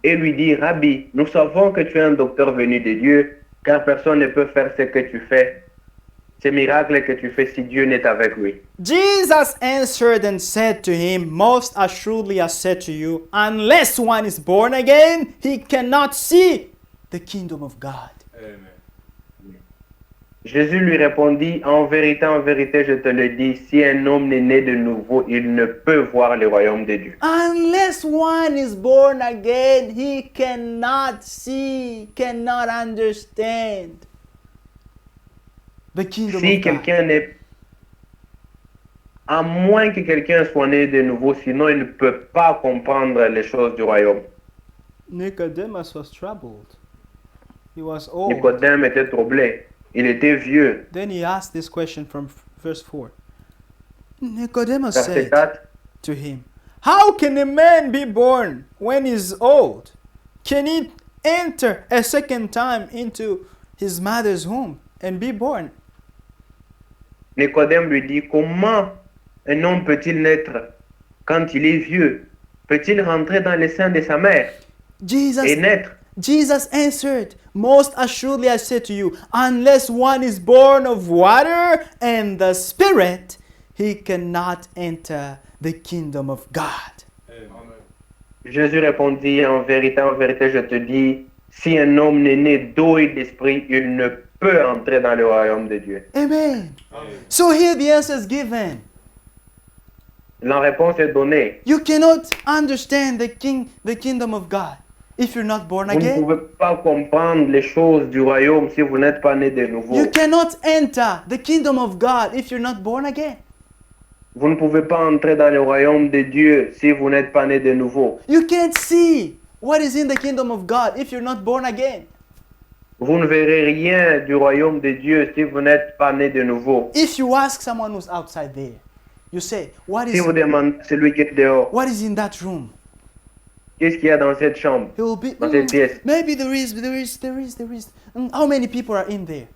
et lui dit, Rabbi, nous savons que tu es un docteur venu de Dieu, car personne ne peut faire ce que tu fais, ces miracles que tu fais si Dieu n'est avec lui. Jesus answered and said to him, Most assuredly I said to you, unless one is born again, he cannot see the kingdom of God. Amen. Jésus lui répondit, en vérité, je te le dis, si un homme n'est né de nouveau, il ne peut voir le royaume de Dieu. Unless one is born again, he cannot see, cannot understand the kingdom Si of God. quelqu'un n'est... À moins que quelqu'un soit né de nouveau, sinon il ne peut pas comprendre les choses du royaume. Nicodemus was troubled. He was old. Nicodème était troublé. Il était vieux. Then he asked this question from verse 4. Nicodemus Verset said 4. to him, How can a man be born when he is old? Can he enter a second time into his mother's womb and be born? Nicodème lui dit, comment un homme peut-il naître quand il est vieux? Peut-il rentrer dans le sein de sa mère et naître? Jesus answered, Most assuredly I say to you, unless one is born of water and the Spirit, he cannot enter the kingdom of God. Amen. Jésus répondit, en vérité, je te dis, si un homme n'est né d'eau et d'esprit, il ne peut entrer dans le royaume de Dieu. Amen. Amen. So here the answer is given. La réponse est donnée. You cannot understand the kingdom of God if you're not born Vous ne again. pouvez pas comprendre les choses du royaume si vous n'êtes pas né de nouveau. You cannot enter the kingdom of God if you're not born again. Vous ne pouvez pas entrer dans le royaume de Dieu si vous n'êtes pas né de nouveau. You can't see what is in the kingdom of God if you're not born again. Vous ne verrez rien du royaume de Dieu si vous n'êtes pas né de nouveau. If you ask someone who's outside there, you say, Si vous demandez à celui qui est dehors, what is in that room? qu'est-ce qu'il y a dans cette chambre, He will be, dans cette pièce? maybe there is. How many people are in there?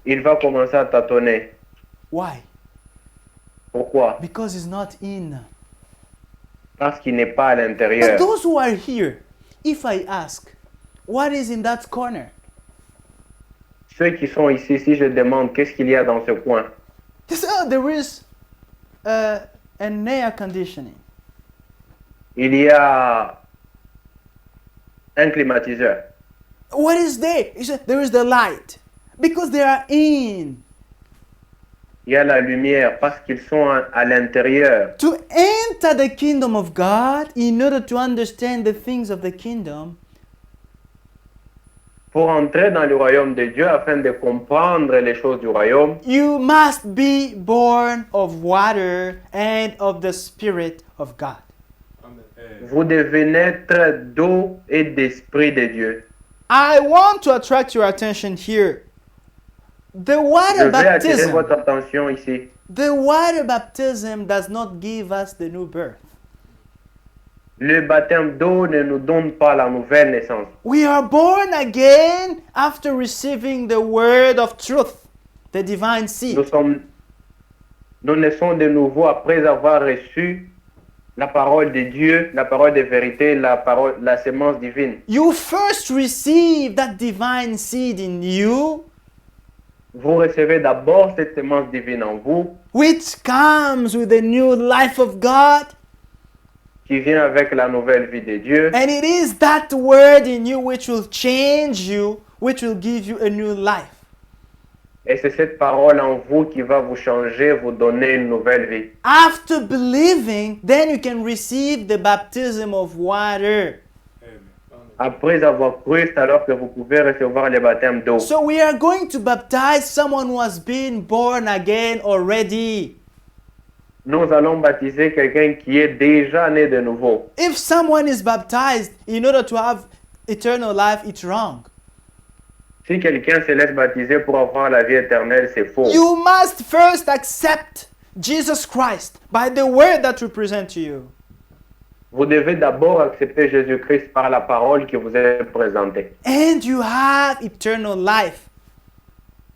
Il va commencer à tâtonner. Why? Pourquoi? Because he's not in. Parce qu'il n'est pas à But l'intérieur. those who are here, if I ask, what is in that corner? Ceux qui sont ici, si je demande qu'est-ce qu'il y a dans ce coin, They say, oh, there is an air conditioning. il y a un climatiseur. What is there? He said, there is the light. Because they are in. Il y a la lumière parce qu'ils sont à l'intérieur. To enter the kingdom of God, in order to understand the things of the kingdom, Pour entrer dans le royaume de Dieu, afin de comprendre les choses du royaume, you must be born of water and of the Spirit of God. Amen. vous devez naître d'eau et d'esprit de Dieu. I want to attract your attention here. The Je water vais attirer baptism, votre attention ici. the water baptism does not give us the new birth. Le baptême d'eau ne nous donne pas la nouvelle naissance. We are born again after receiving the word of truth, the divine seed. Nous naissons de nouveau après avoir reçu la parole de Dieu, la parole de vérité, la sémence divine. You first receive that divine seed in you, Vous recevez d'abord cette sémence divine en vous, which comes with the new life of God. qui vient avec la nouvelle vie de Dieu. And it is that word in you which will change you, which will give you a new life. Et c'est cette parole en vous qui va vous changer, vous donner une nouvelle vie. After believing, then you can receive the baptism of water. Amen. Amen. Après avoir cru, c'est alors que vous pouvez recevoir le baptême d'eau. So we are going to baptize someone who has been born again already. Nous allons baptiser quelqu'un qui est déjà né de nouveau. If someone is baptized in order to have eternal life, it's wrong. Si quelqu'un se laisse baptiser pour avoir la vie éternelle, c'est faux. You must first accept Jesus Christ by the word that we present to you. Vous devez d'abord accepter Jésus-Christ par la parole qui vous est présentée. And you have eternal life.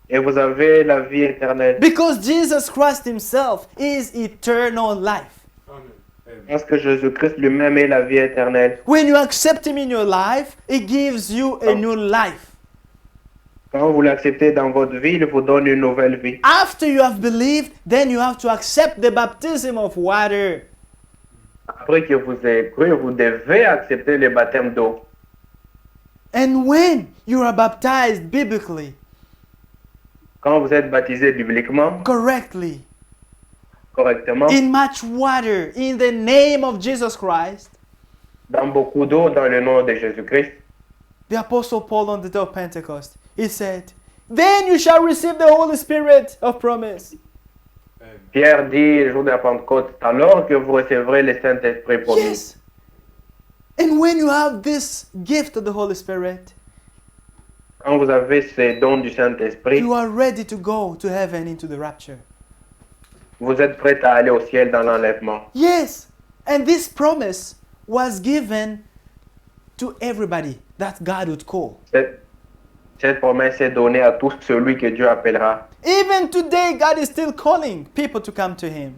Et vous avez la vie éternelle. Because Jesus Christ himself is eternal life. Parce que Jésus-Christ lui-même est la vie éternelle. When you accept him in your life, it gives you a new life. Quand vous l'acceptez dans votre vie, il vous donne une nouvelle vie. After you have believed, then you have to accept the baptism of water. Après que vous ayez cru, vous devez accepter le baptême d'eau. And when you are baptized biblically, Quand vous êtes baptisé bibliquement, correctly, correctement, in much water, in the name of Jesus Christ, dans beaucoup d'eau, dans le nom de Jésus-Christ, the Apostle Paul on the day of Pentecost, he said, then you shall receive the Holy Spirit of promise. Pierre dit, le jour de la Pentecôte, alors que vous recevrez le Saint-Esprit promis. Yes. And when you have this gift of the Holy Spirit, Quand vous avez ces dons du Saint-Esprit, you are ready to go to heaven into the rapture. vous êtes prêts à aller au ciel dans l'enlèvement. Yes. And this promise was given to everybody that God would call. Cette promesse est donnée à tout celui que Dieu appellera. Even today, God is still calling people to come to Him.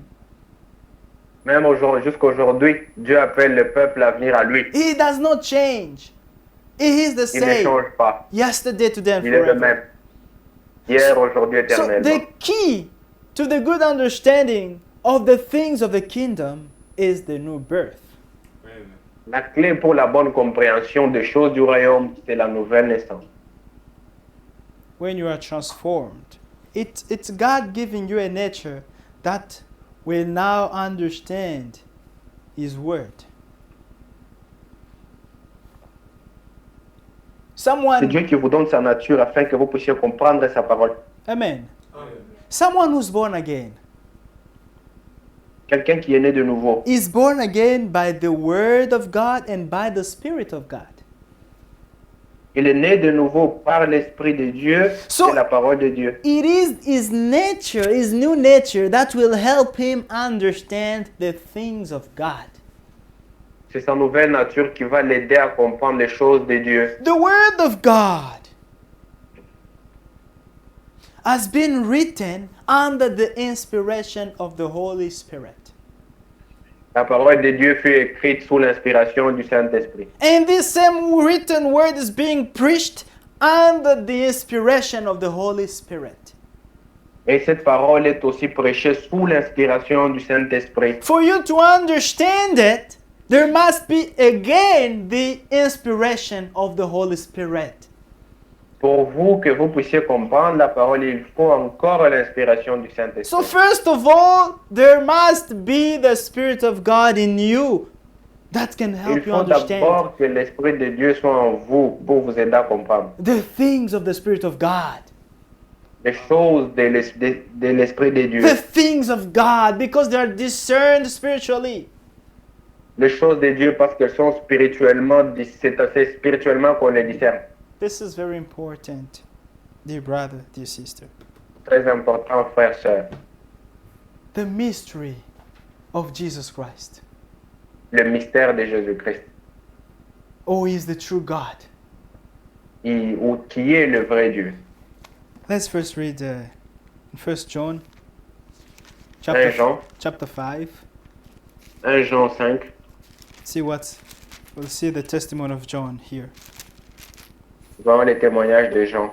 Même jusqu'aujourd'hui, Dieu appelle le peuple à venir à lui. He does not change. He is the Il ne same change pas. yesterday, today, and Il est le forever. même. Hier, aujourd'hui, So éternellement. the key to the good understanding of the things of the kingdom is the new birth. La clé pour la bonne compréhension des choses du royaume, c'est la nouvelle naissance. When you are transformed, it's God giving you a nature that will now understand His word. C'est Someone, Dieu qui vous donne sa nature afin que vous puissiez comprendre sa parole. amen. Someone who's born again Quelqu'un qui est né de nouveau, is born again by the word of God and by the Spirit of God. il est né de nouveau par l'Esprit de Dieu So- et la parole de Dieu. It is his nature, his new nature, that will help him understand the things of God. C'est sa nouvelle nature qui va l'aider à comprendre les choses de Dieu. The Word of God has been written under the inspiration of the Holy Spirit. La parole de Dieu fut écrite sous l'inspiration du Saint-Esprit. And this same written word is being preached under the inspiration of the Holy Spirit. Et cette parole est aussi prêchée sous l'inspiration du Saint-Esprit. For you to understand it, there must be again the inspiration of the Holy Spirit. Pour vous, que vous puissiez comprendre la parole, il faut encore l'inspiration du So Saint-Esprit. first of all, there must be the Spirit of God in you that can Il help you faut understand d'abord que l'Esprit de Dieu soit en vous pour vous aider à comprendre the things of the Spirit of God. les choses de l'Esprit de Dieu. The things of God, because they are discerned spiritually. Les choses de Dieu parce qu'elles sont spirituellement, c'est assez spirituellement qu'on les discerne. This is very important, dear brother, dear sister. Très important, frères, sœurs. The mystery of Jesus Christ. Le mystère de Jésus-Christ, Oh, He is the true God. qui est le vrai Dieu. Let's first read 1 John 1 Jean, chapter 5. 1 Jean 5. We'll see the testimony of John here. Voir les témoignages de Jean.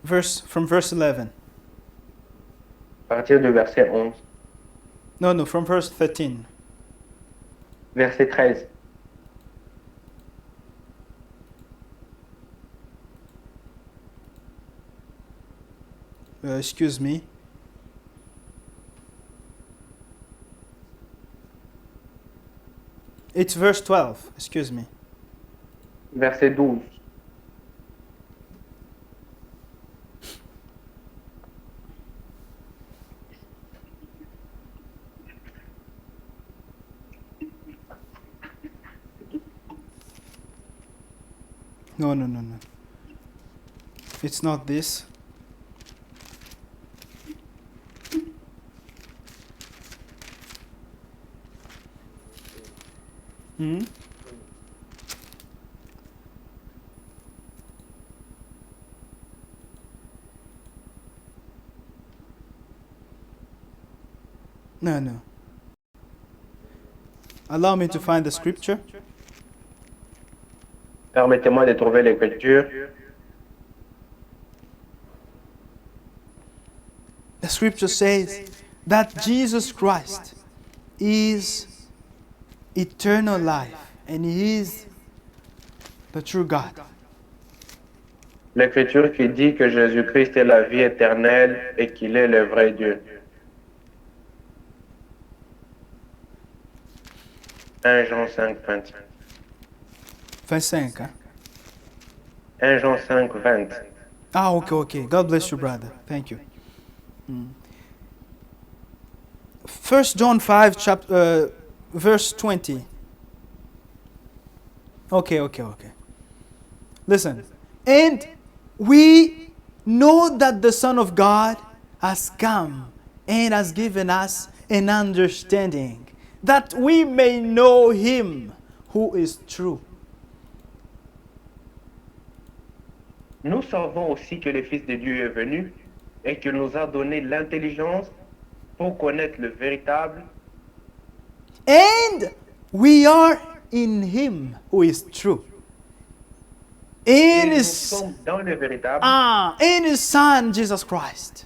From verse 11. À partir du verset 11. No, from verse 13. Verset 13. excuse me. It's verse 12, excuse me. Verset 12. No. It's not this. Hmm? No. Allow me to find the scripture. Permettez-moi de trouver l'écriture. The scripture says that Jesus Christ is eternal life and He is the true God. L'écriture qui dit que Jésus-Christ est la vie éternelle et qu'il est le vrai Dieu. 1 Jean 5, 25. 25, hein? 1 Jean 5, 20. Ah, okay. God bless you, brother. Thank you. 1 John 5, verse 20. Okay. Listen. And we know that the Son of God has come and has given us an understanding, that we may know Him who is true. Nous savons aussi que le Fils de Dieu est venu et qu'il nous a donné l'intelligence pour connaître le véritable. And we are in Him who is true. Et In nous His, sommes dans le véritable in His Son, Jesus Christ.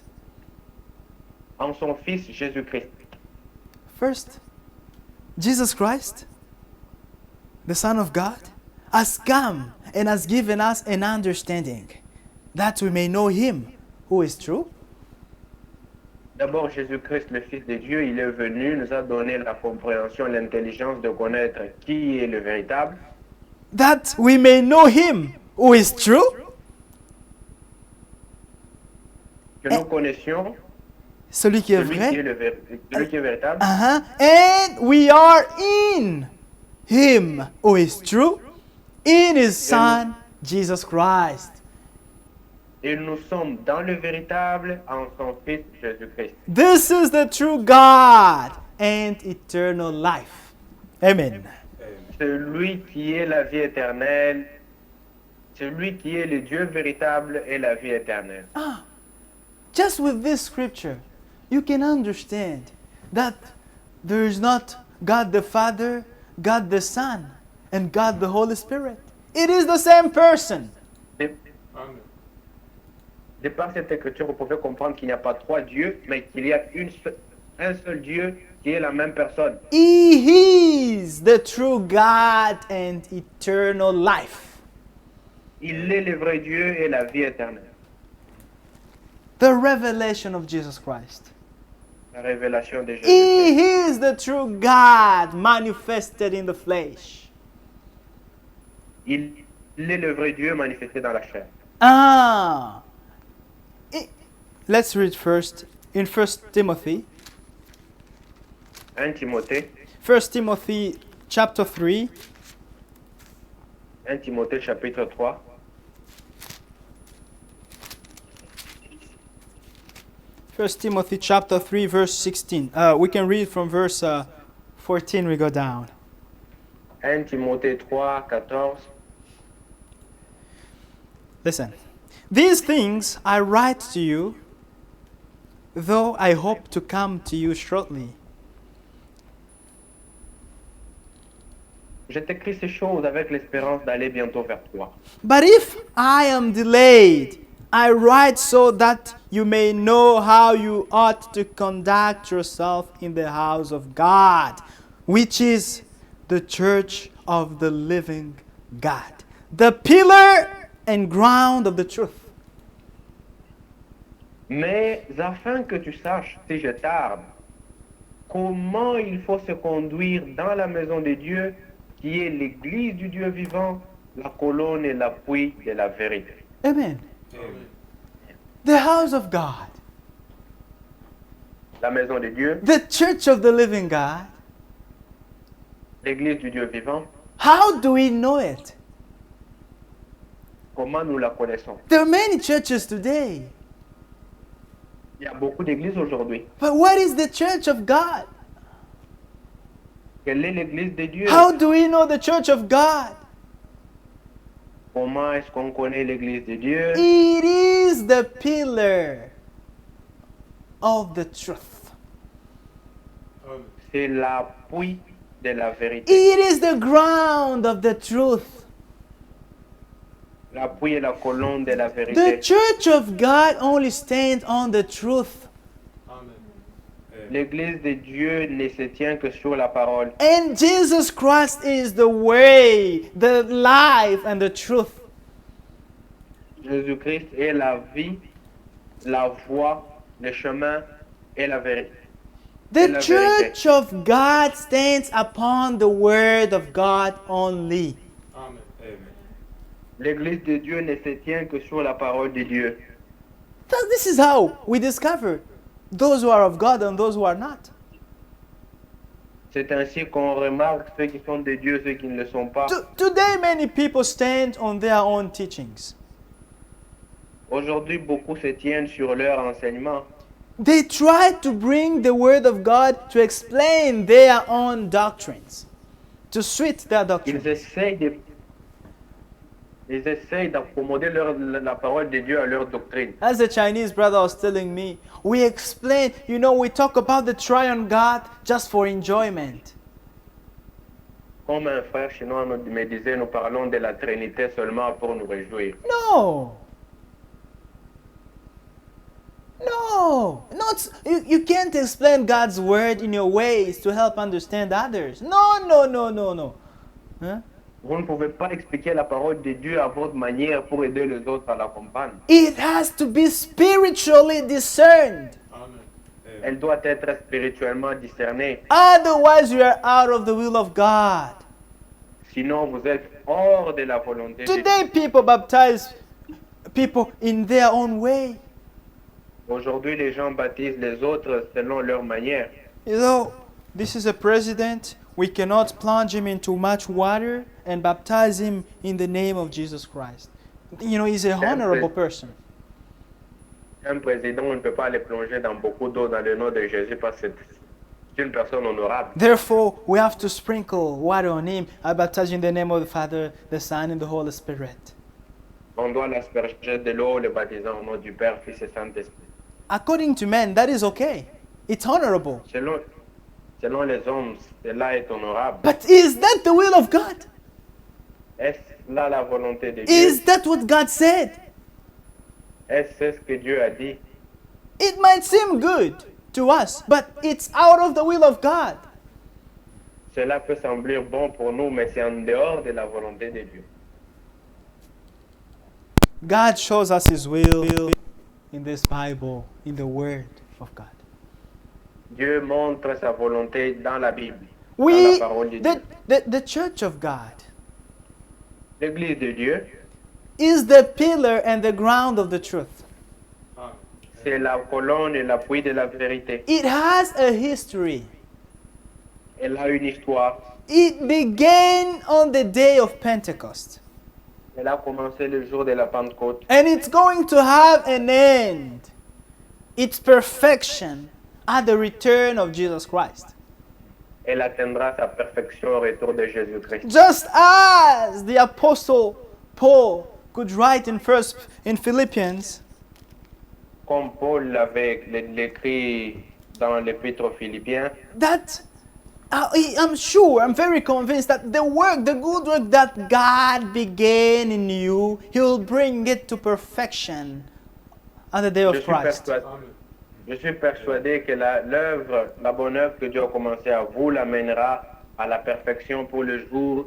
en son Fils Jésus-Christ. First, Jesus Christ, the Son of God, has come and has given us an understanding that we may know Him who is true. D'abord, Jésus-Christ, le Fils de Dieu, il est venu, nous a donné la compréhension, l'intelligence de connaître qui est le véritable. That we may know Him who is true. Que nous connaissions Celui qui est celui qui est, vrai. celui qui est véritable. And we are in Him who is true, in His Son, Jesus Christ. Et nous sommes dans le véritable en son Fils Jésus-Christ. This is the true God and eternal life. Amen. Celui qui est la vie éternelle, celui qui est le Dieu véritable et la vie éternelle. Just with this scripture, you can understand that there is not God the Father, God the Son, and God the Holy Spirit. It is the same person. De par cette écriture, vous pouvez comprendre qu'il n'y a pas trois dieux, mais qu'il y a un seul Dieu qui est la même personne. He is the true God and eternal life. Il est le vrai Dieu et la vie éternelle. The revelation of Jesus Christ. La révélation de Jésus-Christ. He is the true God manifested in the flesh. Il est le vrai Dieu manifesté dans la chair. Let's read first in 1 Timothy. 1 Timothée, 1 Timothy chapter 3. 1 Timothée chapitre 3. First Timothy chapter 3 verse 16. We can read from verse 14 we go down. 1 Timothée 3, 14. Listen. These things I write to you, though I hope to come to you shortly. Je t'écris ces choses avec l'espérance d'aller bientôt vers toi. But if I am delayed, I write so that you may know how you ought to conduct yourself in the house of God, which is the church of the living God, the pillar and ground of the truth. Mais afin que tu saches, si je tarde, comment il faut se conduire dans la maison de Dieu, qui est l'église du Dieu vivant, la colonne et l'appui de la vérité. Amen. The house of God, La maison de Dieu, the church of the living God. l'église du Dieu vivant, How do we know it? comment nous la connaissons? There are many churches today. Il y a beaucoup d'églises aujourd'hui. But what is the church of God? Quelle est l'église de Dieu? How do we know the church of God? Comment est-ce qu'on connaît l'église de Dieu? It is the pillar of the truth. C'est l'appui de la vérité. It is the ground of the truth. L'appui et la colonne de la The vérité. church of God only stands on the truth. L'église de Dieu ne se tient que sur la parole. And Jesus Christ is the way, the life, and the truth. Jésus-Christ est la vie, la voie, le chemin et la vérité. The la church of God stands upon the word of God only. L'église de Dieu ne se tient que sur la parole de Dieu. This is how we discover those who are of God and those who are not. C'est ainsi qu'on remarque ceux qui sont de Dieu, ceux qui ne le sont pas. Today, many people stand on their own teachings. Aujourd'hui, beaucoup se tiennent sur leur enseignement. They try to bring the word of God to explain their own doctrines, to suit their doctrine. Ils essayent d'accommoder la parole de Dieu à leur doctrine. As the Chinese brother was telling me, we explain, we talk about the triune God just for enjoyment. Comme un frère chinois me disait, nous parlons de la Trinité seulement pour nous réjouir. No. You can't explain God's word in your ways to help understand others. No. Huh? Vous ne pouvez pas expliquer la parole de Dieu à votre manière pour aider les autres à la comprendre. It has to be spiritually discerned. Elle doit être spirituellement discernée. Otherwise, you are out of the will of God. Sinon, vous êtes hors de la volonté de Dieu. Today, people baptize people in their own way. Aujourd'hui, les gens baptisent les autres selon leur manière. This is a president. We cannot plunge him into much water and baptize him in the name of Jesus Christ. He's a honorable person. Un président, on ne peut pas les plonger dans beaucoup d'eau dans le nom de Jésus parce que c'est une personne honorable. Therefore, we have to sprinkle water on him. I baptize you in the name of the Father, the Son, and the Holy Spirit. On doit l'asperger de l'eau, le baptisant au nom du Père, Fils et Saint-Esprit. According to men, that is okay. It's honorable. Selon les hommes, cela est honorable. But is that the will of God? Est-ce là la volonté de Dieu? Is that what God said? Est-ce ce que Dieu a dit? It might seem good to us, but it's out of the will of God. Cela peut sembler bon pour nous, mais c'est en dehors de la volonté de Dieu. God shows us His will in this Bible, in the Word of God. Dieu montre sa volonté dans la Bible, dans la parole de Dieu. The church of God L'église de Dieu is the pillar and the ground of the truth. C'est la colonne et l'appui de la vérité. It has a history. Elle a une histoire. It began on the day of Pentecost. Elle a commencé le jour de la Pentecôte. And it's going to have an end. Its perfection at the return of Jesus Christ. Elle atteindra sa perfection au retour de Jésus-Christ. Just as the apostle Paul could write in Philippians, Comme Paul l'avait écrit dans l'épître aux Philippiens, that I'm very convinced that the good work that God began in you, He'll bring it to perfection on the day of Christ. Je suis persuadé que la bonne œuvre que Dieu a commencé à vous l'amènera à la perfection pour le jour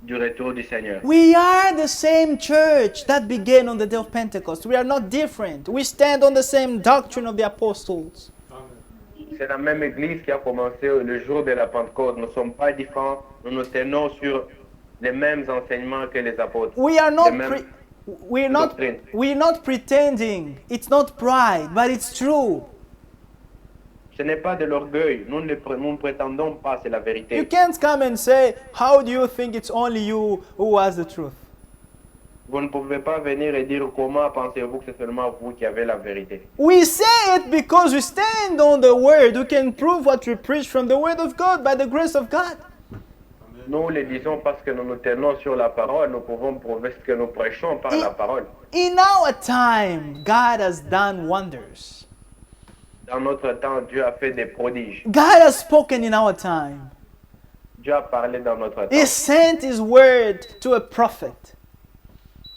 du retour du Seigneur. We are the same church that began on the day of Pentecost. We are not different. We stand on the same doctrine of the apostles. C'est la même église qui a commencé le jour de la Pentecôte. Nous ne sommes pas différents. Nous nous tenons sur les mêmes enseignements que les apôtres. We are not Les mêmes doctrines. we're not pretending. It's not pride, but it's true. Ce n'est pas de l'orgueil. Nous ne prétendons pas, c'est la You vérité. can't come and say, how do you think it's only you who has the truth? Vous ne pouvez pas venir et dire comment pensez-vous que c'est seulement vous qui avez la vérité. We say it because we stand on the word. We can prove what we preach from the word of God by the grace of God. Nous le disons parce que nous nous tenons sur la parole. Nous pouvons prouver ce que nous prêchons par la parole. In our time, God has done wonders. Dans notre temps, Dieu a fait des prodiges. God has spoken in our time. Dieu a parlé dans notre He temps. sent His word to a prophet.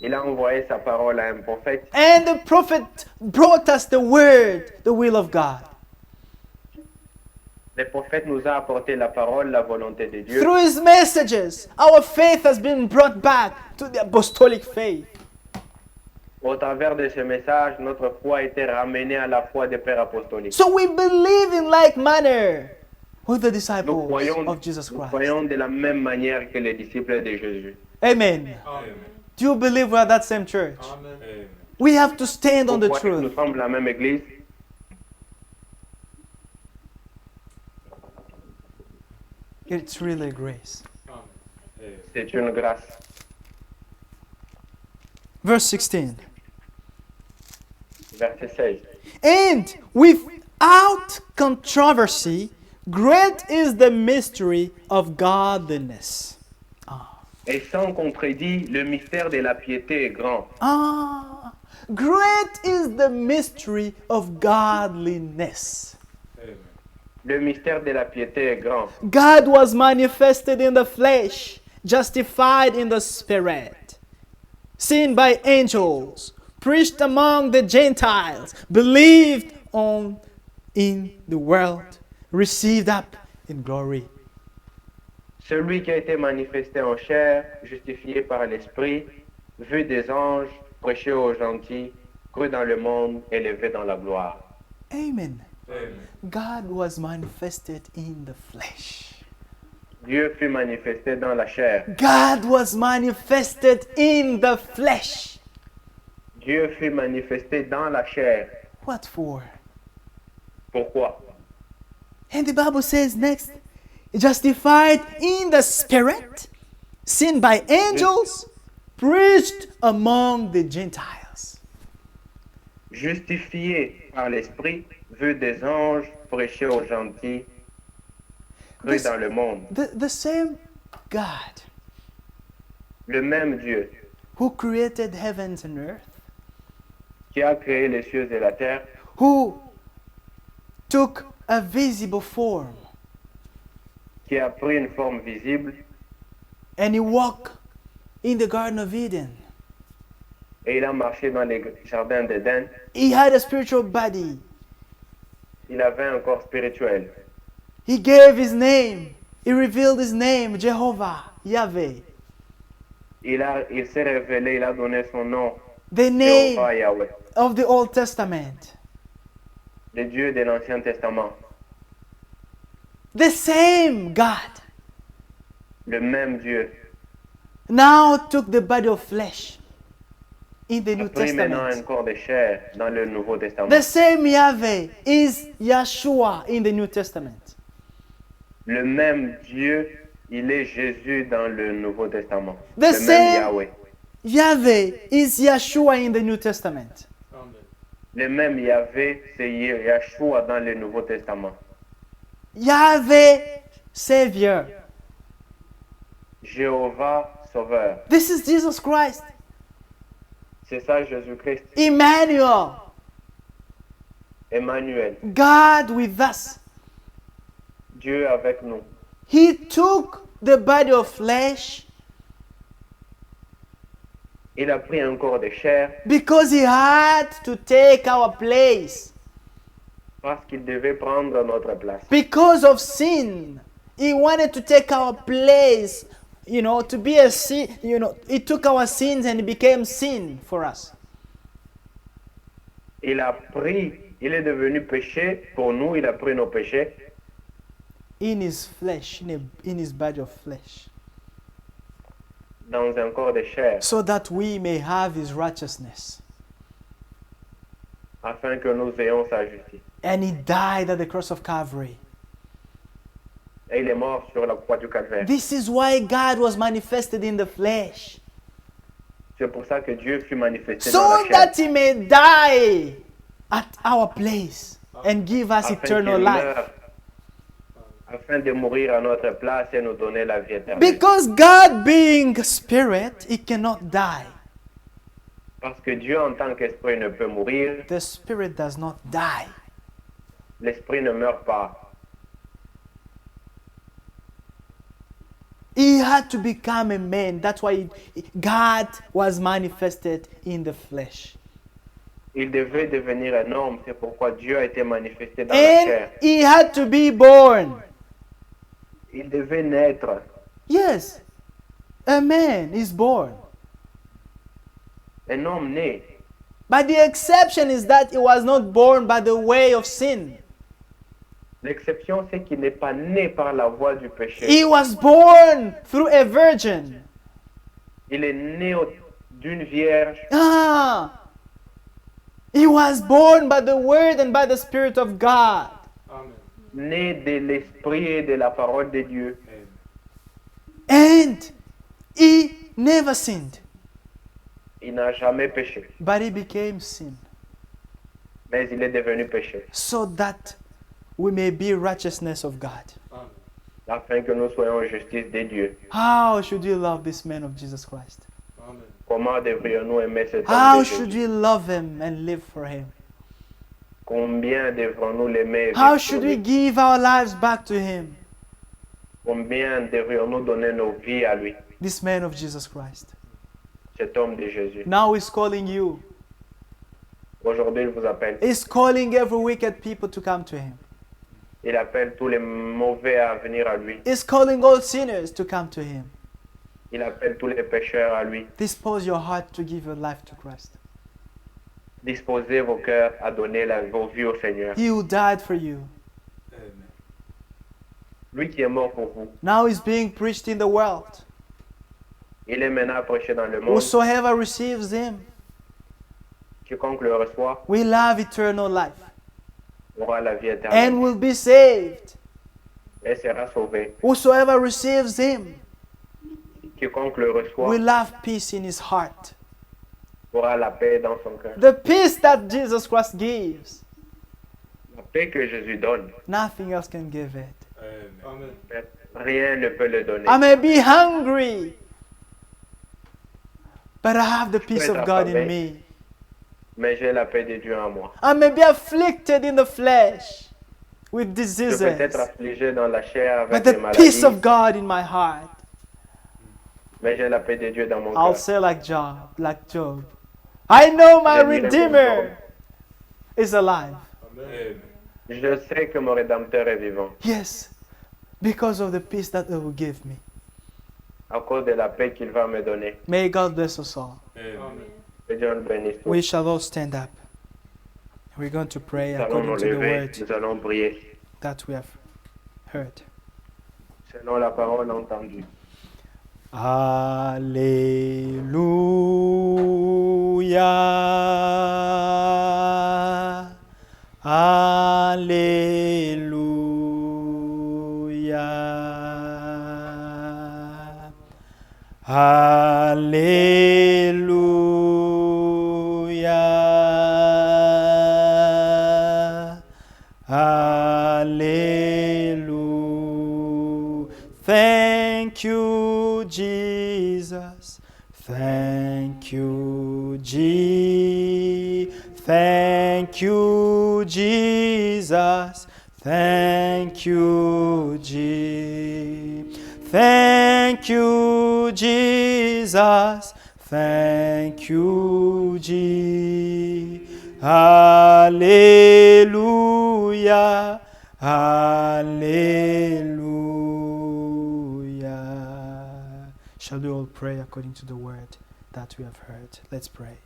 Il a envoyé sa parole à un prophète. And the prophet brought us the word, the will of God. Le prophète nous a apporté la parole, la volonté de Dieu. Through his messages, our faith has been brought back to the apostolic faith. Au travers de ce message, notre foi a été ramenée à la foi des pères apostoliques. So we believe in like manner with the Nous disciples croyons, of Jesus nous Christ. croyons de la même manière que les disciples de Jésus. Amen. Do you believe we are that same church? Amen. We have to stand on Vous the croyez que nous truth. sommes la même église? It's really grace. Amen. C'est une grâce. Verse 16. Verset 16. And without controversy, great is the mystery of godliness. Et sans contredit, le mystère de la piété est grand. Great is the mystery of godliness. Amen. Le mystère de la piété est grand. God was manifested in the flesh, justified in the spirit, seen by angels, preached among the Gentiles, believed on in the world, received up in glory. Celui qui a été manifesté en chair, justifié par l'Esprit, vu des anges, prêché aux gentils, cru dans le monde, élevé dans la gloire. Amen. Amen. God was manifested in the flesh. Dieu fut manifesté dans la chair. God was manifested in the flesh. Dieu fut manifesté dans la chair. What for? Pourquoi? And the Bible says next, justified in the spirit, seen by angels, preached among the Gentiles. Justifié par l'Esprit, vu des anges, prêché aux gentils, cru This- dans le monde. The same God Le même Dieu who created heavens and earth, qui a créé les cieux et la terre, who took a visible form qui a pris une forme visible and he walked in the Garden of Eden. et il a marché dans les jardins d'Éden. He had a spiritual body. Il avait un corps spirituel. He gave his name. He revealed his name, Jehovah, Yahweh. Il s'est révélé, il a donné son nom, The name Jéhovah Yahweh, of the Old Testament. le Dieu de l'Ancien Testament. The same God Le même Dieu now took the body of flesh in the a New pris maintenant un Testament. corps de chair dans le Nouveau Testament. The same Yahweh is Yeshua in the New Testament. Le même Dieu, il est Jésus dans le Nouveau Testament. The Le same- même Yahweh. Yahweh is Yeshua in the New Testament. Amen. Le même Yahvé, c'est Yeshua dans le Nouveau Testament. Yahweh, Savior. Jéhovah, Sauveur. This is Jesus Christ. C'est ça Jésus-Christ. Emmanuel, Emmanuel, God with us. Dieu avec nous. He took the body of flesh Il a pris un corps de chair because he had to take our place. parce qu'il devait prendre notre place. Because of sin, he wanted to take our place to be a sin, He took our sins and He became sin for us. Il est devenu péché pour nous, il a pris nos péchés In His flesh, in His body of flesh, dans un corps de chair, so that we may have His righteousness. afin que nous ayons sa justice. And He died at the cross of Calvary. Et il est mort sur la croix du calvaire. This is why God was manifested in the flesh, C'est pour ça que Dieu fut manifesté dans so la chair, that He may die at our place and give us afin eternal qu'il life. meure, afin de mourir à notre place et nous donner la vie éternelle. Because God being spirit, He cannot die. Parce que Dieu en tant qu'esprit ne peut mourir, The spirit does not die. l'esprit ne meurt pas. He had to become a man. That's why God was manifested in the flesh. Il devait devenir un homme, c'est pourquoi Dieu a été manifesté dans la And chair. He had to be born. Il devait naître. Yes, a man is born. Un homme né. But the exception is that he was not born by the way of sin. L'exception, c'est qu'il n'est pas né par la voie du péché. He was born through a virgin. Il est né d'une vierge. He was born by the word and by the Spirit of God. Né de l'esprit et de la parole de Dieu. And he never sinned, Il n'a jamais péché, but he became sin, mais il est devenu péché, so that we may be righteousness of God. afin que nous soyons justice de Dieu. How should you love this man of Jesus Christ? Comment devrions-nous aimer cet homme How de should Jésus? we love him and live for him? Combien devrons-nous l'aimer et How vivre should pour we lui? give our lives back to him? Combien devrions-nous donner nos vies à lui, This man of Jesus Christ. cet homme de Jésus? Now he's calling you. Aujourd'hui, il vous appelle. He's calling every wicked people to come to him. Il appelle tous les mauvais à venir à lui. He's calling all sinners to come to him. Il appelle tous les pécheurs à lui. Dispose your heart to give your life to Christ. Disposez vos cœurs à donner vos vies au Seigneur. He who died for you. Lui qui est mort pour vous. Now he's being preached in the world. Il est maintenant prêché dans le monde. Whosoever receives him Quiconque le reçoit will have eternal life aura la vie and éternelle will be saved. et sera sauvé. Whosoever receives him Quiconque le reçoit will have peace in his heart. aura la paix dans son cœur. The peace that Jesus Christ gives, La paix que Jésus donne, nothing else can give it. rien ne peut le donner. I may be hungry, but I have the peace of God in me. Mais j'ai la paix de Dieu en moi. I may be afflicted in the flesh with Je diseases, peux être affligé dans la chair but avec des the peace maladies, of God in my heart. mais j'ai la paix de Dieu dans mon I'll cœur. say like Job, I know my Je dirai comme Redeemer is alive. Je sais que mon Rédempteur est vivant Yes, because of the peace that He will give me. à cause de la paix qu'il va me donner. May God bless us all. Que Dieu nous bénisse tous. We shall all stand up. We're going to pray Nous allons nous according to the lever, word nous allons prier that we have heard. selon la parole entendue. Alléluia. Alléluia. Alléluia. Hallelujah. Thank you, Jesus. Thank you, Thank you, Jesus. Thank you, Thank you, Jesus. Thank you, Hallelujah. Hallelujah. Shall we all pray according to the word that we have heard? Let's pray.